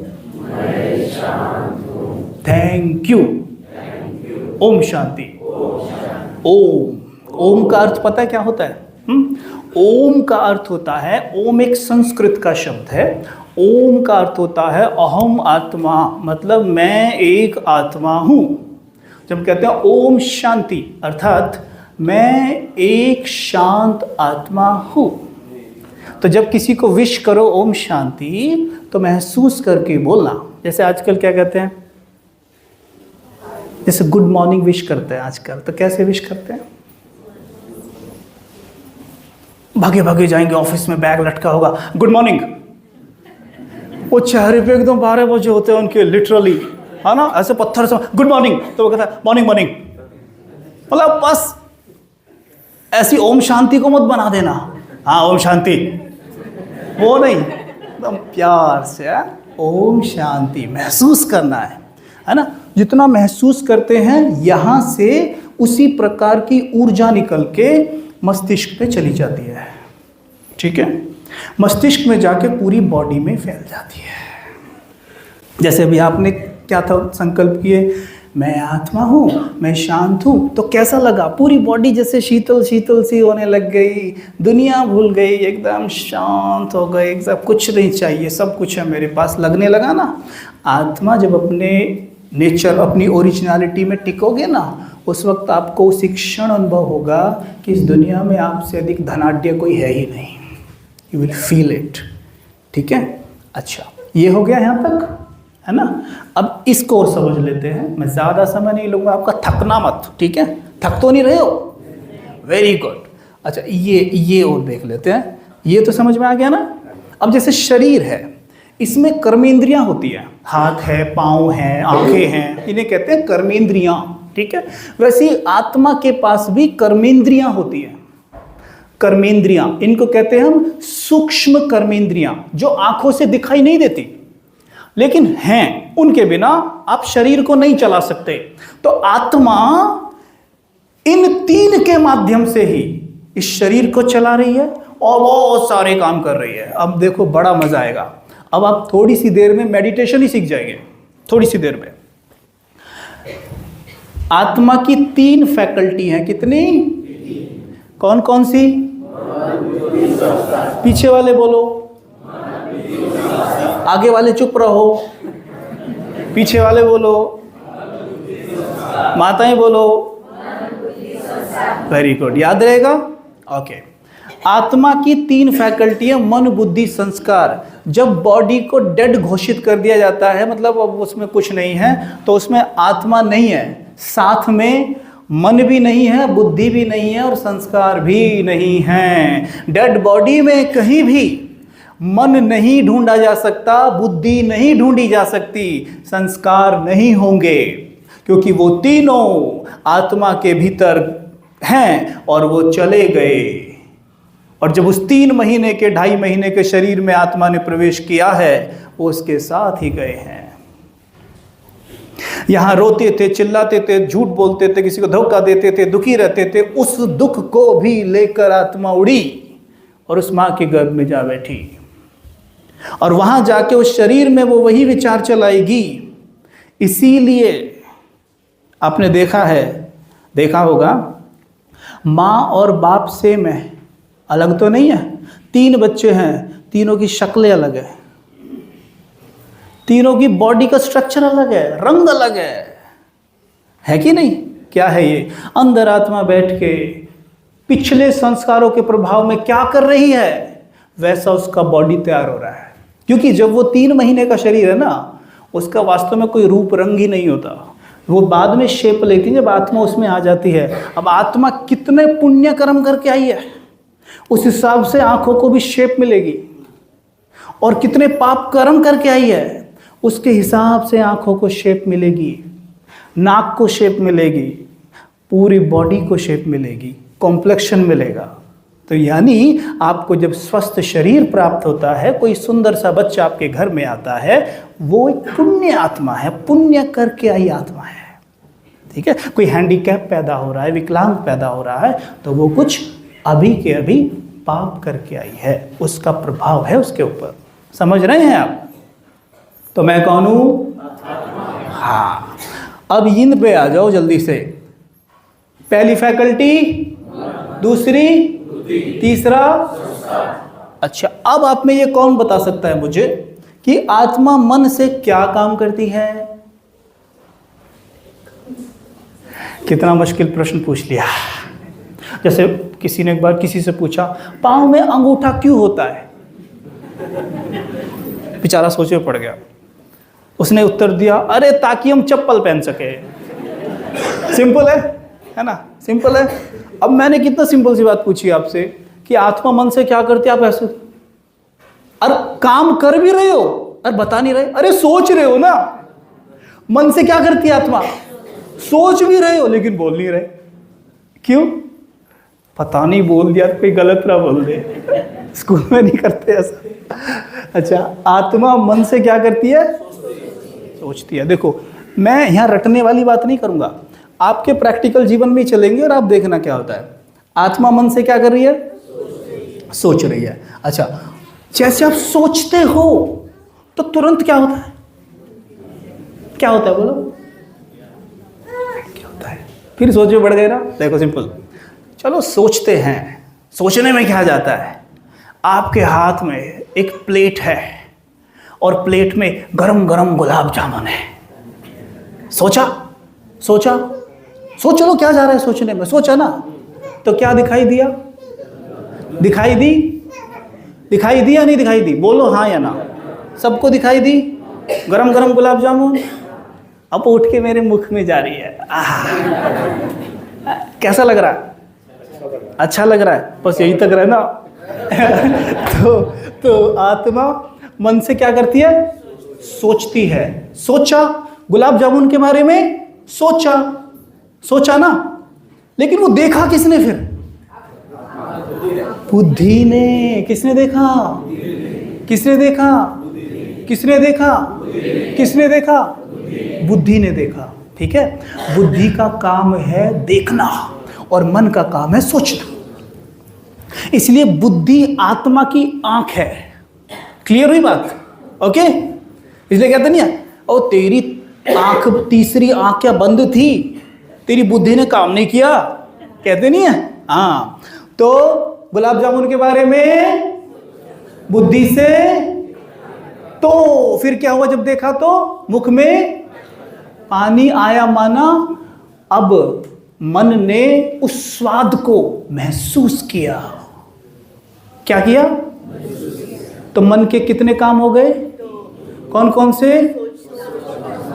Thank you. ओम शांति। ओम का अर्थ पता है क्या होता है? ओम का अर्थ होता है, ओम एक संस्कृत का शब्द है। ओम का अर्थ होता है अहम आत्मा, मतलब मैं एक आत्मा हूँ। जब कहते हैं ओम शांति, अर्थात मैं एक शांत आत्मा हूँ। तो जब किसी को विश करो ओम शांति, तो महसूस करके बोलना। जैसे आजकल क्या कहते हैं, जैसे गुड मॉर्निंग विश करते हैं आजकल, तो कैसे विश करते हैं? भागे भागे जाएंगे, ऑफिस में बैग लटका होगा, गुड मॉर्निंग। वो चेहरे पे एकदम 12 बजे होते हैं उनके, लिटरली, है ना, ऐसे पत्थर से गुड मॉर्निंग, तो वो कहता है मॉर्निंग मॉर्निंग। मतलब बस ऐसी ओम शांति को मत बना देना, हाँ ओम शांति, वो नहीं, एकदम प्यार से ओम शांति महसूस करना है ना। जितना महसूस करते हैं यहाँ से उसी प्रकार की ऊर्जा निकल के मस्तिष्क पे चली जाती है। ठीक है, मस्तिष्क में जाके पूरी बॉडी में फैल जाती है। जैसे अभी आपने क्या था, संकल्प किए मैं आत्मा हूँ, मैं शांत हूँ, तो कैसा लगा? पूरी बॉडी जैसे शीतल शीतल सी होने लग गई, दुनिया भूल गई, एकदम शांत हो गए, एकदम कुछ नहीं चाहिए, सब कुछ है मेरे पास, लगने लगा ना। आत्मा जब अपने नेचर, अपनी ओरिजिनलिटी में टिकोगे ना, उस वक्त आपको उसी क्षण अनुभव होगा कि इस दुनिया में आपसे अधिक धनाढ्य कोई है ही नहीं। You will feel it. ठीक है, अच्छा ये हो गया यहाँ तक, है ना। अब इसको और समझ लेते हैं, मैं ज़्यादा समय नहीं लूँगा आपका, थकना मत, ठीक है, थक तो नहीं रहे हो? Very good. अच्छा ये और देख लेते हैं, ये तो समझ में आ गया ना। अब जैसे शरीर है, इसमें कर्मेंद्रियाँ होती हैं, हाथ है, पाँव हैं, आँखें हैं, इन्हें कहते हैं कर्मेंद्रियाँ। ठीक है, वैसे आत्मा के पास भी कर्मेंद्रियाँ होती हैं। कर्मेंद्रियाँ, इनको कहते हैं हम सूक्ष्म कर्मेंद्रियाँ, जो आँखों से दिखाई नहीं देती लेकिन हैं, उनके बिना आप शरीर को नहीं चला सकते। तो आत्मा इन 3 के माध्यम से ही इस शरीर को चला रही है और बहुत सारे काम कर रही है। अब देखो बड़ा मजा आएगा। अब आप थोड़ी सी देर में मेडिटेशन ही सीख जाएंगे, थोड़ी सी देर में। आत्मा की 3 फैकल्टी हैं, कितनी? कौन कौन सी? पीछे वाले बोलो, आगे वाले चुप रहो, पीछे वाले बोलो, माताएं बोलो। वेरी गुड, याद रहेगा। ओके, आत्मा की 3 फैकल्टियां, मन बुद्धि संस्कार। जब बॉडी को डेड घोषित कर दिया जाता है, मतलब अब उसमें कुछ नहीं है, तो उसमें आत्मा नहीं है, साथ में मन भी नहीं है, बुद्धि भी नहीं है और संस्कार भी नहीं है। डेड बॉडी में कहीं भी मन नहीं ढूंढा जा सकता, बुद्धि नहीं ढूंढी जा सकती, संस्कार नहीं होंगे, क्योंकि वो तीनों आत्मा के भीतर हैं और वो चले गए। और जब उस 3 महीने के 2.5 महीने के शरीर में आत्मा ने प्रवेश किया है, वो उसके साथ ही गए हैं। यहां रोते थे, चिल्लाते थे, झूठ बोलते थे, किसी को धोखा देते थे, दुखी रहते थे, उस दुख को भी लेकर आत्मा उड़ी और उस मां के गर्भ में जा बैठी। और वहां जाके उस शरीर में वो वही विचार चलाएगी। इसीलिए आपने देखा होगा, मां और बाप सेम है, अलग तो नहीं है। 3 बच्चे हैं, तीनों की शक्लें अलग है, तीनों की बॉडी का स्ट्रक्चर अलग है, रंग अलग है कि नहीं? क्या है ये? अंदर आत्मा बैठ के पिछले संस्कारों के प्रभाव में क्या कर रही है, वैसा उसका बॉडी तैयार हो रहा है। क्योंकि जब वो 3 महीने का शरीर है ना, उसका वास्तव में कोई रूप रंग ही नहीं होता, वो बाद में शेप लेती है जब आत्मा उसमें आ जाती है। अब आत्मा कितने पुण्य कर्म करके आई है, उस हिसाब से आंखों को भी शेप मिलेगी, और कितने पाप कर्म करके आई है, उसके हिसाब से आंखों को शेप मिलेगी, नाक को शेप मिलेगी, पूरी बॉडी को शेप मिलेगी, कॉम्प्लेक्शन मिलेगा। तो यानी आपको जब स्वस्थ शरीर प्राप्त होता है, कोई सुंदर सा बच्चा आपके घर में आता है, वो एक पुण्य आत्मा है, पुण्य करके आई आत्मा है। ठीक है? कोई हैंडीकैप पैदा हो रहा है, विकलांग पैदा हो रहा है, तो वो कुछ अभी के अभी पाप करके आई है, उसका प्रभाव है उसके ऊपर। समझ रहे हैं आप? तो मैं कौन हूं? हाँ। अब इन पे आ जाओ जल्दी से। पहली फैकल्टी, दूसरी, तीसरा। अच्छा, अब आप में ये कौन बता सकता है मुझे कि आत्मा मन से क्या काम करती है? कितना मुश्किल प्रश्न पूछ लिया। जैसे किसी ने एक बार किसी से पूछा, पांव में अंगूठा क्यों होता है? बेचारा सोचे पड़ गया। उसने उत्तर दिया, अरे ताकि हम चप्पल पहन सके। सिंपल है ना? सिंपल है। अब मैंने कितना सिंपल सी बात पूछी आपसे कि आत्मा मन से क्या करती है, आप ऐसे अरे काम कर भी रहे हो, अरे बता नहीं रहे, अरे सोच रहे हो ना। मन से क्या करती है आत्मा? सोच भी रहे हो लेकिन बोल नहीं रहे। क्यों? पता नहीं, बोल दिया तो कोई गलत ना बोल दे। स्कूल में नहीं करते ऐसा। अच्छा, आत्मा मन से क्या करती है? सोचती है। देखो, मैं यहाँ रटने वाली बात नहीं करूँगा, आपके प्रैक्टिकल जीवन में चलेंगे और आप देखना क्या होता है। आत्मा मन से क्या कर रही है? सोच रही है। अच्छा, जैसे आप सोचते हो तो तुरंत क्या होता है? क्या होता है बोलो? क्या होता है? फिर सोचो बढ़ गए ना। देखो सिंपल, चलो सोचते हैं, सोचने में क्या जाता है? आपके हाथ में एक प्लेट है और प्लेट में गरम गरम गुलाब जामुन है। सोचा सोच लो क्या जा रहा है सोचने में, सोचा ना, तो क्या दिखाई दिया? दिखाई दी या नहीं दिखाई दी? बोलो हाँ या ना। सबको दिखाई दी गरम गरम गुलाब जामुन। अब उठ के मेरे मुख में जा रही है। कैसा लग रहा है? अच्छा लग रहा है, बस यही तक रहे ना। तो आत्मा मन से क्या करती है? सोचती है। सोचा गुलाब जामुन के बारे में, सोचा ना, लेकिन वो देखा किसने फिर? बुद्धि ने। किसने देखा? बुद्धि ने देखा। ठीक है? बुद्धि का काम है देखना और मन का काम है सोचना। इसलिए बुद्धि आत्मा की आंख है। क्लियर हुई बात? ओके? इसलिए कहते नहीं है, ओ तेरी आंख, तीसरी आंख क्या बंद थी, तेरी बुद्धि ने काम नहीं किया, कहते नहीं है? हाँ। तो गुलाब जामुन के बारे में बुद्धि से, तो फिर क्या हुआ जब देखा? तो मुख में पानी आया, माना अब मन ने उस स्वाद को महसूस किया। क्या किया? तो मन के कितने काम हो गए? कौन कौन से?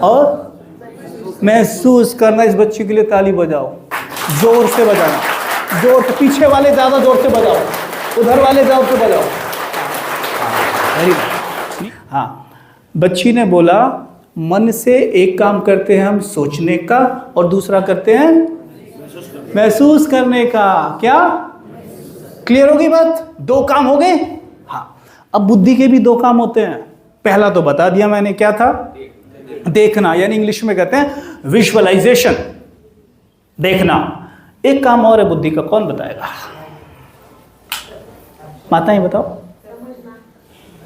और महसूस करना। इस बच्ची के लिए ताली बजाओ, जोर से बजाना, जोर से। पीछे वाले ज्यादा जोर से बजाओ, उधर वाले जोर से बजाओ। Very nice. हाँ, बच्ची ने बोला मन से एक काम करते हैं हम सोचने का और दूसरा करते हैं महसूस करने का। क्या क्लियर होगी बात? दो काम हो गए। हाँ, अब बुद्धि के भी दो काम होते हैं। पहला तो बता दिया मैंने, क्या था? देखना, यानी इंग्लिश में कहते हैं विजुअलाइजेशन, देखना। एक काम और है बुद्धि का, कौन बताएगा? माता ही बताओ।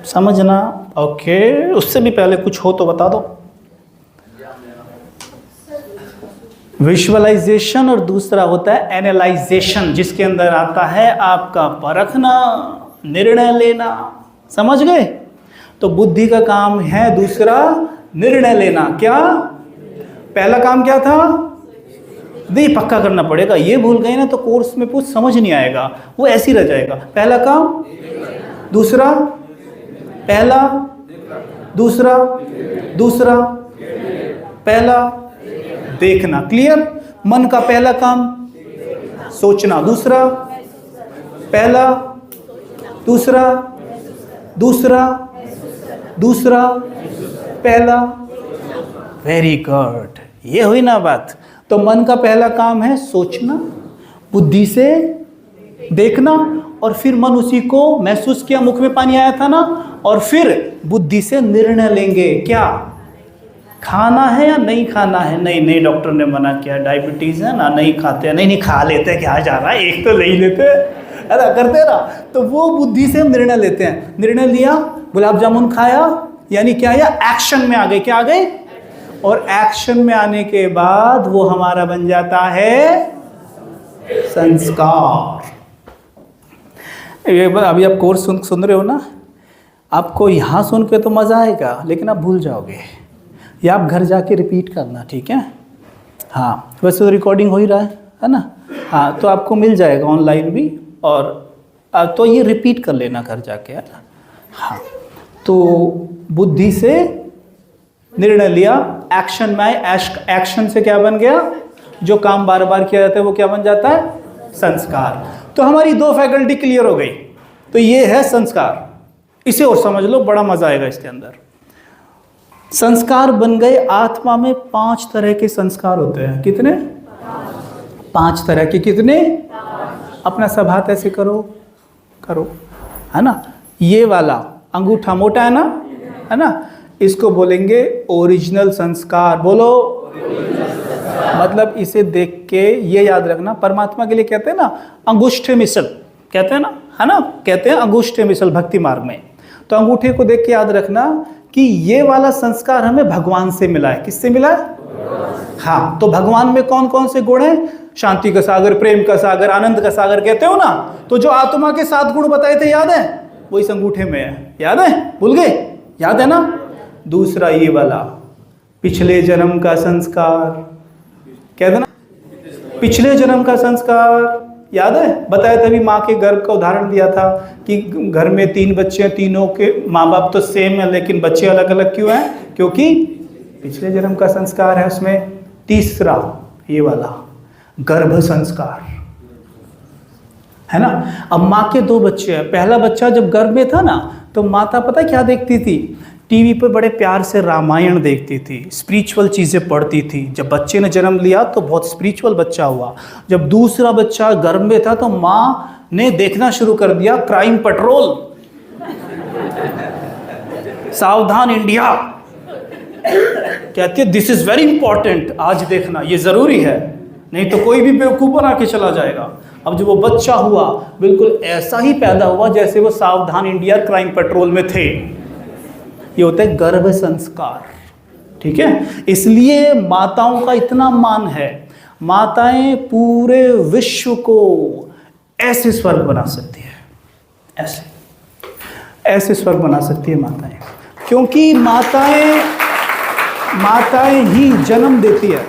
समझना। ओके, उससे भी पहले कुछ हो तो बता दो। विजुअलाइजेशन और दूसरा होता है एनालाइजेशन, जिसके अंदर आता है आपका परखना, निर्णय लेना। समझ गए? तो बुद्धि का काम है दूसरा निर्णय लेना। क्या? पहला काम क्या था? नहीं, पक्का करना पड़ेगा। ये भूल गए ना तो कोर्स में कुछ समझ नहीं आएगा, वो ऐसे ही रह जाएगा। पहला काम, दूसरा, पहला, दूसरा, दूसरा, पहला देखना। क्लियर? मन का पहला काम सोचना, दूसरा, पहला, दूसरा, दूसरा, दूसरा, पहला। वेरी गुड, ये हुई ना बात। तो मन का पहला काम है सोचना, बुद्धि से देखना, और फिर मन उसी को महसूस किया, मुख में पानी आया था ना, और फिर बुद्धि से निर्णय लेंगे। क्या खाना है या नहीं खाना है? नहीं नहीं, डॉक्टर ने मना किया, डायबिटीज है ना, नहीं खाते हैं। नहीं नहीं, खा लेते हैं, क्या जा रहा है, एक तो ले ही लेते हैं, ऐसा करते ना। तो वो बुद्धि से हम निर्णय लेते हैं। निर्णय लिया, गुलाब जामुन खाया, यानी क्या या एक्शन में आ गए। क्या आ गए? और एक्शन में आने के बाद वो हमारा बन जाता है संस्कार। अभी आप कोर्स सुन रहे हो ना, आपको यहाँ सुन के तो मज़ा आएगा, लेकिन आप भूल जाओगे। या आप घर जाके रिपीट करना, ठीक है? हाँ, वैसे तो रिकॉर्डिंग हो ही रहा है ना? हाँ, तो आपको मिल जाएगा ऑनलाइन भी, और तो ये रिपीट कर लेना घर जाके, है ना? हाँ, तो बुद्धि से निर्णय लिया, एक्शन में आए, एक्शन से क्या बन गया? जो काम बार बार किया जाता है वो क्या बन जाता है? संस्कार। तो हमारी दो फैकल्टी क्लियर हो गई। तो ये है संस्कार। इसे और समझ लो, बड़ा मजा आएगा इसके अंदर। संस्कार बन गए। आत्मा में 5 तरह के संस्कार होते हैं। कितने? 5 तरह के। कितने? अपना सब हाथ ऐसे करो, करो, है ना? ये वाला अंगूठा मोटा है ना, है ना? इसको बोलेंगे ओरिजिनल संस्कार। बोलो, मतलब इसे देख के ये याद रखना, परमात्मा के लिए कहते हैं ना अंगुष्ठ मिसल, कहते हैं ना, है ना? कहते हैं अंगुष्ठ मिसल भक्ति मार्ग में। तो अंगूठे को देख के याद रखना कि ये वाला संस्कार हमें भगवान से मिला है। किससे मिला है? हाँ, तो भगवान में कौन कौन से गुण हैं? शांति का सागर, प्रेम का सागर, आनंद का सागर कहते हो ना। तो जो आत्मा के 7 गुण बताए थे, याद है? वो इस अंगूठे में है। याद है? भूल गए? याद है ना? दूसरा ये वाला पिछले जन्म का संस्कार, कहते ना, पिछले जन्म का संस्कार। याद है? बताया था, अभी माँ के गर्भ का उदाहरण दिया था कि घर में 3 बच्चे हैं, तीनों के माँ बाप तो सेम है, लेकिन बच्चे अलग अलग क्यों हैं? क्योंकि पिछले जन्म का संस्कार है उसमें। तीसरा ये वाला गर्भ संस्कार, है ना? अब माँ के 2 बच्चे हैं। पहला बच्चा जब गर्भ में था ना, तो माता पता क्या देखती थी? टीवी पर बड़े प्यार से रामायण देखती थी, स्पिरिचुअल चीज़ें पढ़ती थी। जब बच्चे ने जन्म लिया तो बहुत स्पिरिचुअल बच्चा हुआ। जब दूसरा बच्चा गर्भ में था तो माँ ने देखना शुरू कर दिया क्राइम पेट्रोल, सावधान इंडिया। कहती है दिस इज वेरी इंपॉर्टेंट, आज देखना, ये ज़रूरी है, नहीं तो कोई भी बेवकूफ़ बना के चला जाएगा। अब जब वो बच्चा हुआ, बिल्कुल ऐसा ही पैदा हुआ जैसे वो सावधान इंडिया क्राइम पेट्रोल में थे। ये होता है गर्भ संस्कार, ठीक है? इसलिए माताओं का इतना मान है। माताएं पूरे विश्व को ऐसे स्वर्ग बना सकती है, ऐसे स्वर्ग बना सकती है माताएं, क्योंकि माताएं ही जन्म देती है।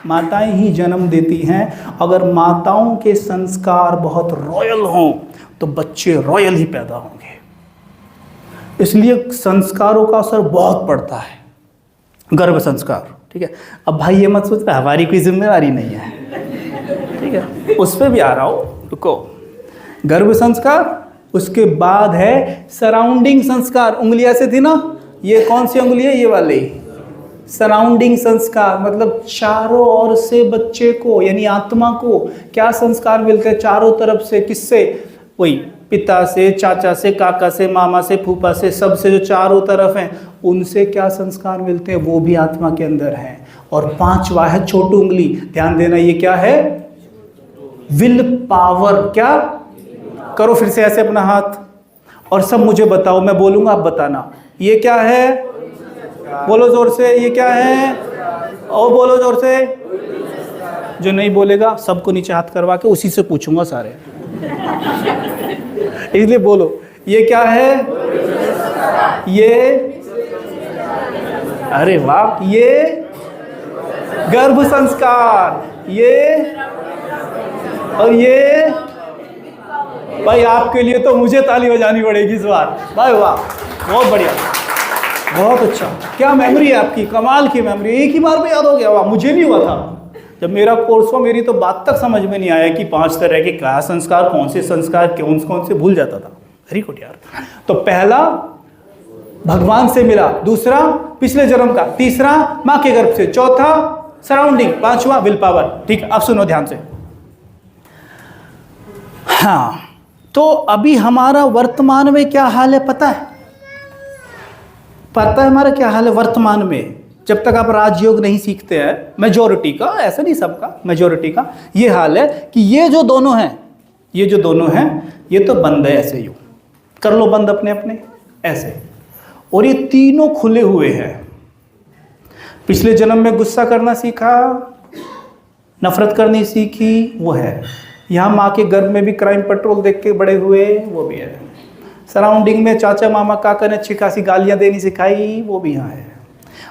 माताएं ही जन्म देती हैं। अगर माताओं के संस्कार बहुत रॉयल हों तो बच्चे रॉयल ही पैदा होंगे। इसलिए संस्कारों का असर बहुत पड़ता है, गर्भ संस्कार, ठीक है? अब भाई ये मत सोचना हमारी कोई जिम्मेवारी नहीं है, ठीक है? उस पर भी आ रहा हो, रुको। गर्भ संस्कार, उसके बाद है सराउंडिंग संस्कार, उंगली ऐसे थी ना, ये कौन सी उंगली है, ये वाली सराउंडिंग संस्कार, मतलब चारों ओर से बच्चे को यानी आत्मा को क्या संस्कार मिलते हैं चारों तरफ से, किससे, वही पिता से, चाचा से, काका से, मामा से, फूफा से, सबसे जो चारों तरफ हैं उनसे क्या संस्कार मिलते हैं, वो भी आत्मा के अंदर है। और पांचवा है छोटी उंगली, ध्यान देना, ये क्या है, विल पावर। क्या करो फिर से ऐसे अपना हाथ और सब मुझे बताओ, मैं बोलूंगा आप बताना, ये क्या है, बोलो जोर से, ये क्या है, और बोलो जोर से। जो नहीं बोलेगा सबको नीचे हाथ करवा के उसी से पूछूंगा सारे, इसलिए बोलो, ये क्या है, ये, अरे वाह, ये गर्भ संस्कार, ये, और ये, भाई आपके लिए तो मुझे ताली बजानी पड़ेगी इस बार, भाई वाह, बहुत बढ़िया, बहुत अच्छा, क्या मेमोरी है आपकी, कमाल की मेमोरी, एक ही बार में याद हो गया। वाह, मुझे नहीं हुआ था जब मेरा कोर्स हुआ, मेरी तो बात तक समझ में नहीं आया कि 5 तरह के क्या संस्कार, कौन से संस्कार, कौन से भूल जाता था। वेरी गुड यार। तो पहला भगवान से मिला, दूसरा पिछले जन्म का, तीसरा माँ के गर्भ से, चौथा सराउंडिंग, पांचवा विल पावर। ठीक है, अब सुनो ध्यान से। हाँ, तो अभी हमारा वर्तमान में क्या हाल है पता है, पता है हमारा क्या हाल है वर्तमान में, जब तक आप राजयोग नहीं सीखते हैं, मेजोरिटी का, ऐसा नहीं सबका, मेजोरिटी का ये हाल है कि ये जो दोनों हैं, ये जो दोनों हैं, ये तो बंद है, ऐसे यूं कर लो बंद अपने अपने ऐसे, और ये तीनों खुले हुए हैं। पिछले जन्म में गुस्सा करना सीखा, नफरत करनी सीखी, वो है। यहाँ माँ के गर्भ में भी क्राइम पेट्रोल देख के बड़े हुए, वो भी है। सराउंडिंग में चाचा मामा काका ने अच्छी खासी गालियाँ देनी सिखाई, वो भी यहाँ है।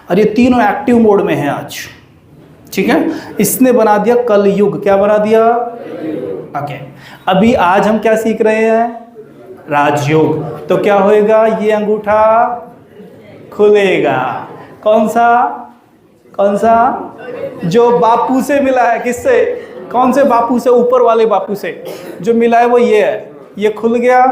और ये तीनों एक्टिव मोड में हैं आज, ठीक है। इसने बना दिया कल युग, क्या बना दिया, ओके। अभी आज हम क्या सीख रहे हैं, राजयोग। तो क्या होएगा, ये अंगूठा खुलेगा, कौन सा, कौन सा, जो बापू से मिला है, किससे, कौन से बापू से, ऊपर वाले बापू से जो मिला है वो ये है, ये खुल गया।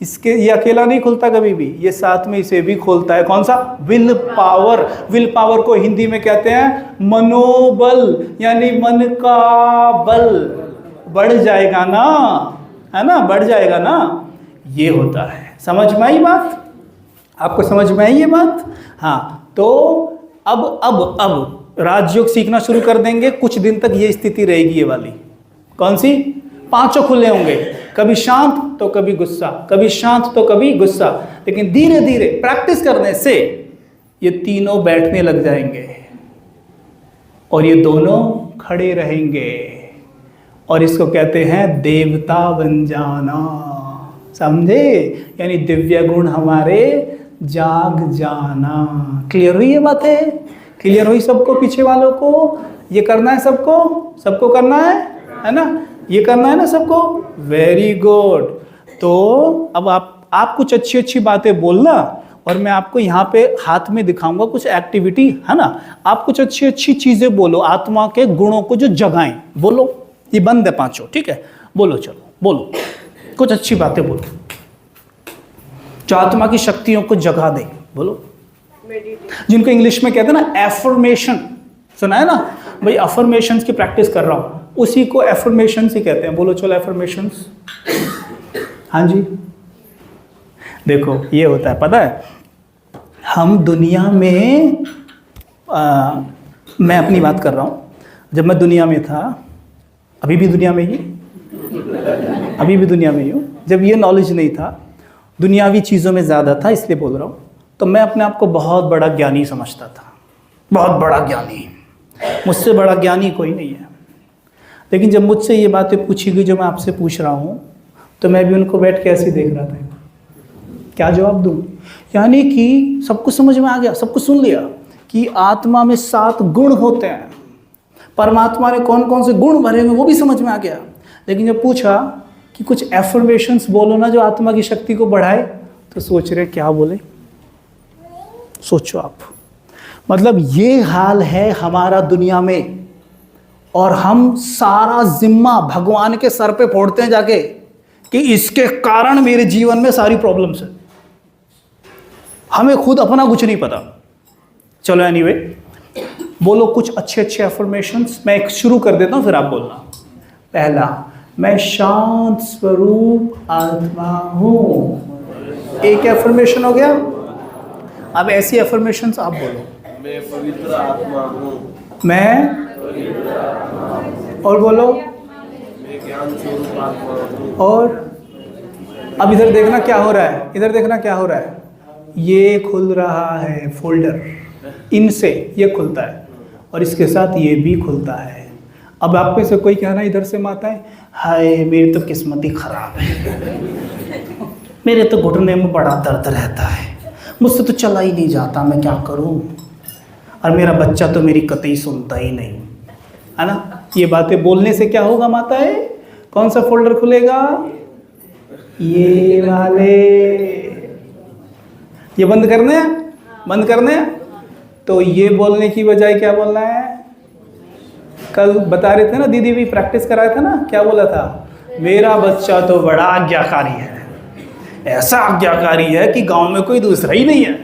इसके, ये अकेला नहीं खुलता कभी भी, ये साथ में इसे भी खोलता है, कौन सा, विल पावर। विल पावर को हिंदी में कहते हैं मनोबल, यानी मन का बल बढ़ जाएगा ना, है ना, बढ़ जाएगा ना, ये होता है। समझ में आई बात, आपको समझ में आई ये बात। हाँ, तो अब राजयोग सीखना शुरू कर देंगे, कुछ दिन तक ये स्थिति रहेगी, ये वाली, कौन सी, पांचों खुले होंगे, कभी शांत तो कभी गुस्सा, कभी शांत तो कभी गुस्सा, लेकिन धीरे धीरे प्रैक्टिस करने से ये तीनों बैठने लग जाएंगे और ये दोनों खड़े रहेंगे, और इसको कहते हैं देवता बन जाना, समझे, यानी दिव्य गुण हमारे जाग जाना। क्लियर हुई ये बातें, क्लियर हुई सबको, पीछे वालों को ये करना है, सबको करना है ना, ये करना है ना सबको, वेरी गुड। तो अब आप कुछ अच्छी अच्छी बातें बोलना, और मैं आपको यहाँ पे हाथ में दिखाऊंगा कुछ एक्टिविटी, है ना, आप कुछ अच्छी अच्छी चीजें बोलो, आत्मा के गुणों को जो जगाएं, बोलो, ये बंद है पांचों, ठीक है, बोलो, चलो बोलो, कुछ अच्छी बातें बोलो जो आत्मा की शक्तियों को जगा दे, बोलो, जिनको इंग्लिश में कहते हैं ना एफर्मेशन, सुना है ना भाई, अफर्मेशंस की प्रैक्टिस कर रहा हूं, उसी को एफर्मेशंस ही कहते हैं, बोलो चलो एफर्मेशंस। हाँ जी, देखो ये होता है, पता है, हम दुनिया में मैं अपनी बात कर रहा हूँ, जब मैं दुनिया में था, अभी भी दुनिया में ही, अभी भी दुनिया में ही हूँ, जब ये नॉलेज नहीं था, दुनियावी चीज़ों में ज़्यादा था, इसलिए बोल रहा हूँ, तो मैं अपने आप को बहुत बड़ा ज्ञानी समझता था, बहुत बड़ा ज्ञानी, मुझसे बड़ा ज्ञानी कोई नहीं है। लेकिन जब मुझसे ये बातें पूछी गई जो मैं आपसे पूछ रहा हूँ, तो मैं भी उनको बैठ के ऐसे देख रहा था, क्या जवाब दूँ, यानी कि सब कुछ समझ में आ गया, सब कुछ सुन लिया कि आत्मा में 7 गुण होते हैं, परमात्मा ने कौन कौन से गुण भरे हुए वो भी समझ में आ गया। लेकिन जब पूछा कि कुछ एफर्मेशंस बोलो ना जो आत्मा की शक्ति को बढ़ाए, तो सोच रहे क्या बोले, सोचो आप, मतलब ये हाल है हमारा दुनिया में, और हम सारा जिम्मा भगवान के सर पे फोड़ते हैं जाके कि इसके कारण मेरे जीवन में सारी प्रॉब्लम्स है। हमें खुद अपना कुछ नहीं पता। चलो एनीवे, बोलो कुछ अच्छे अच्छे अफर्मेशंस। मैं एक शुरू कर देता हूं, फिर आप बोलना। पहला, मैं शांत स्वरूप आत्मा हूं। एक एफर्मेशन हो गया। अब ऐसी एफर्मेशंस आप बोलो। मैं पवित्र आत्मा हूँ। मैं, और बोलो, मैं ज्ञान स्वरूप आत्मा हूँ। और अब इधर देखना क्या हो रहा है, इधर देखना क्या हो रहा है। ये खुल रहा है फोल्डर, इनसे ये खुलता है और इसके साथ ये भी खुलता है। अब आप में से कोई कहना इधर से माताएं, हाय मेरी तो किस्मत ही खराब है, मेरे तो घुटने में बड़ा दर्द रहता है, मुझसे तो चला ही नहीं जाता, मैं क्या करूं, और मेरा बच्चा तो मेरी कतई सुनता ही नहीं, है ना। ये बातें बोलने से क्या होगा माताएं? कौन सा फोल्डर खुलेगा? ये वाले। ये बंद करने हैं, बंद करने हैं। तो ये बोलने की बजाय क्या बोलना है? कल बता रहे थे ना, दीदी भी प्रैक्टिस कराया था ना, क्या बोला था? मेरा बच्चा तो बड़ा आज्ञाकारी है, ऐसा आज्ञाकारी है कि गांव में कोई दूसरा ही नहीं है?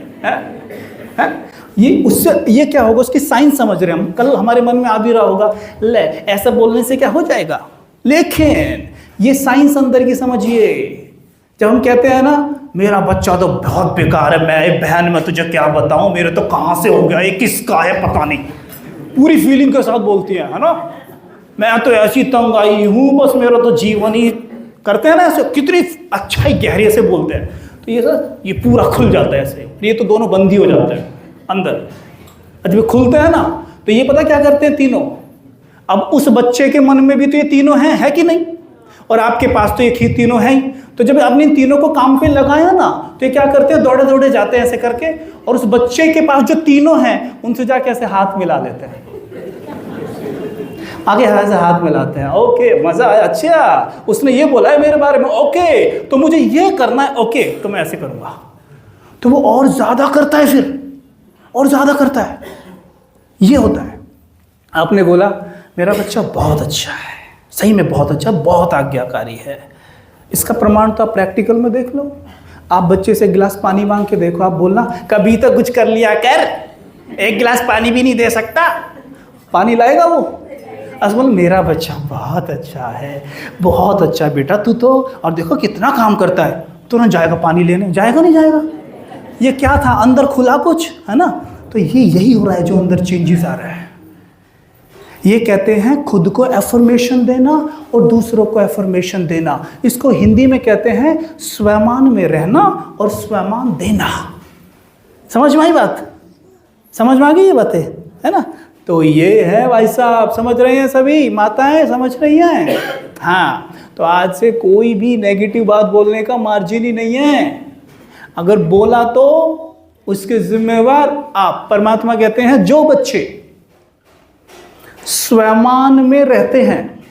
ये उससे ये क्या होगा, उसकी साइंस समझ रहे हैं हम। कल हमारे मन में आ भी रहा होगा, ले ऐसा बोलने से क्या हो जाएगा, लेकिन ये साइंस अंदर की समझिए। जब हम कहते हैं ना मेरा बच्चा तो बहुत बेकार है, मैं बहन मैं तुझे क्या बताऊं, मेरे तो कहाँ से हो गया, ये किसका है पता नहीं, पूरी फीलिंग के साथ बोलती है ना। मैं तो ऐसी तंग आई हूँ, बस मेरा तो जीवन ही, करते हैं ना ऐसे, कितनी अच्छाई गहरे से बोलते हैं। तो ये सर ये पूरा खुल जाता है ऐसे, ये तो दोनों बंद ही हो जाते हैं अंदर। जब खुलते हैं ना तो ये पता क्या करते हैं तीनों। अब उस बच्चे के मन में भी तो ये तीनों हैं, है कि नहीं, और आपके पास तो ये तीनों हैं ही। तो जब आपने इन तीनों को काम पे लगाया ना तो ये क्या करते हैं, दौड़े दौड़े जाते हैं ऐसे करके, और उस बच्चे के पास जो तीनों हैं उनसे जाके ऐसे हाथ मिला लेते हैं, आगे ऐसे हाथ मिलाते हैं। ओके मजा आया, अच्छा उसने ये बोला है मेरे बारे में, ओके तो मुझे ये करना है, ओके तो मैं ऐसे करूंगा। तो वो और ज्यादा करता है, फिर और ज्यादा करता है। ये होता है। आपने बोला मेरा बच्चा बहुत अच्छा है, सही में बहुत अच्छा, बहुत आज्ञाकारी है। इसका प्रमाण तो आप प्रैक्टिकल में देख लो। आप बच्चे से गिलास पानी मांग के देखो, आप बोलना कभी तो कुछ कर लिया कर, एक गिलास पानी भी नहीं दे सकता, पानी लाएगा वो? बोल मेरा बच्चा बहुत अच्छा है, बहुत अच्छा बेटा तू तो, और देखो कितना काम करता है, तुरंत जाएगा पानी लेने, जाएगा नहीं जाएगा? ये क्या था, अंदर खुला कुछ, है ना। तो ये यही हो रहा है जो अंदर चेंजेस आ रहा है। ये कहते हैं खुद को एफर्मेशन देना और दूसरों को एफर्मेशन देना। इसको हिंदी में कहते हैं स्वयमान में रहना और स्वयमान देना। समझ में आई बात? समझ में आ गई ये बातें, है ना। तो ये है भाई साहब, समझ रहे हैं सभी माताएं, समझ रही हैं? हाँ, तो आज से कोई भी नेगेटिव बात बोलने का मार्जिन ही नहीं है। अगर बोला तो उसके जिम्मेवार आप। परमात्मा कहते हैं जो बच्चे स्वयमान में रहते हैं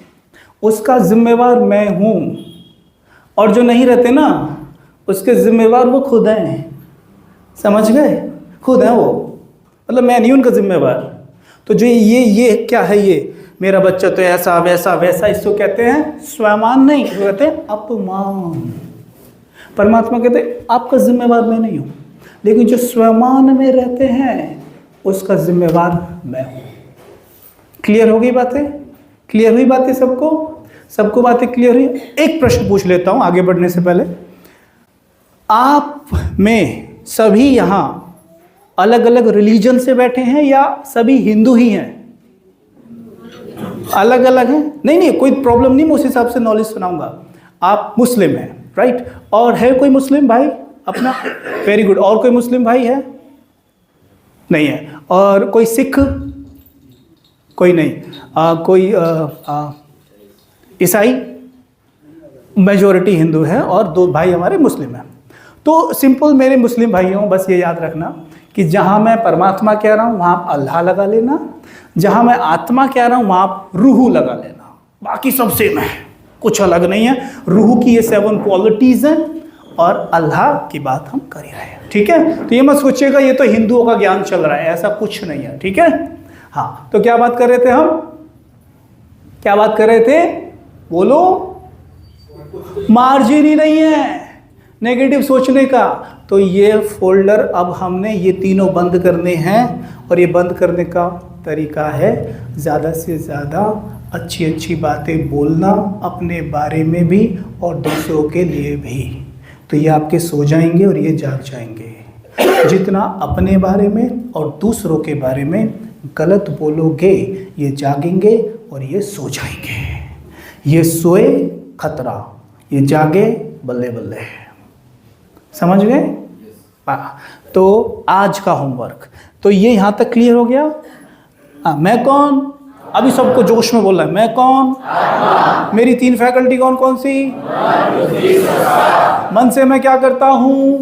उसका जिम्मेवार मैं हूं, और जो नहीं रहते ना उसके जिम्मेवार वो खुद हैं। समझ गए? खुद हैं वो, मतलब मैं नहीं उनका जिम्मेवार। तो जो ये क्या है, ये मेरा बच्चा तो ऐसा वैसा वैसा, इसको कहते हैं स्वयमान, नहीं इसको कहते हैं अपमान। परमात्मा कहते हैं आपका जिम्मेवार मैं नहीं हूं, लेकिन जो स्वयमान में रहते हैं उसका जिम्मेवार मैं हूं। क्लियर हो गई बातें? क्लियर हुई बातें सबको? सबको बातें क्लियर हुई? एक प्रश्न पूछ लेता हूं आगे बढ़ने से पहले। आप में सभी यहां अलग अलग रिलीजन से बैठे हैं या सभी हिंदू ही हैं? अलग अलग हैं? नहीं कोई प्रॉब्लम नहीं, मैं उस हिसाब से नॉलेज सुनाऊंगा। आप मुस्लिम हैं, राइट? और है कोई मुस्लिम भाई अपना? Very good. और कोई मुस्लिम भाई है? नहीं है। और कोई सिख? कोई नहीं। कोई ईसाई? मेजॉरिटी हिंदू है और दो भाई हमारे मुस्लिम हैं। तो सिंपल मेरे मुस्लिम भाइयों, बस ये याद रखना कि जहाँ मैं परमात्मा कह रहा हूँ वहाँ आप अल्लाह लगा लेना, जहाँ मैं आत्मा कह रहा हूँ वहाँ आप रूह लगा लेना। बाकी सब सेम है, कुछ अलग नहीं है। रूह की ये 7 क्वालिटीज़ हैं और अल्लाह की बात हम कर ही रहे हैं, ठीक है। तो ये मत सोचिएगा ये तो हिंदुओं का ज्ञान चल रहा है, ऐसा कुछ नहीं है, ठीक है। हाँ, तो क्या बात कर रहे थे हम? क्या बात कर रहे थे? बोलो। मार्जिन ही नहीं है नेगेटिव सोचने का। तो ये फोल्डर अब हमने ये तीनों बंद करने हैं, और ये बंद करने का तरीका है ज़्यादा से ज़्यादा अच्छी अच्छी बातें बोलना, अपने बारे में भी और दूसरों के लिए भी। तो ये आपके सो जाएंगे और ये जाग जाएंगे। जितना अपने बारे में और दूसरों के बारे में गलत बोलोगे, ये जागेंगे और ये सो जाएंगे। ये सोए खतरा, ये जागे बल्ले बल्ले। समझ गए? तो आज का होमवर्क तो ये यहाँ तक क्लियर हो गया। मैं कौन? अभी सबको जोश में बोल रहा है, मैं कौन? मेरी 3 फैकल्टी कौन कौन सी? मन से मैं क्या करता हूँ?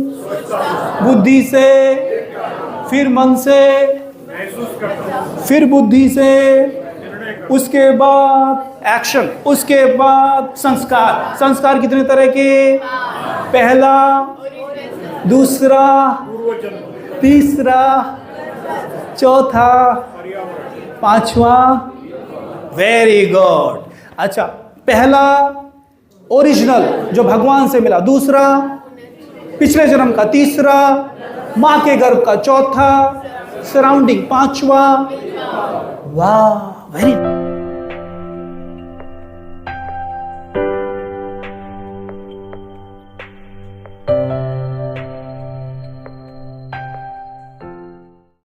बुद्धि से, फिर मन से, फिर बुद्धि से, उसके बाद एक्शन, उसके बाद संस्कार। संस्कार कितने तरह के? पहला, दूसरा, तीसरा, चौथा, पांचवा। Very good. अच्छा, पहला ओरिजिनल जो भगवान से मिला, दूसरा पिछले जन्म का, तीसरा माँ के गर्भ का, चौथा सराउंडिंग, पांचवा। वाह, वेरी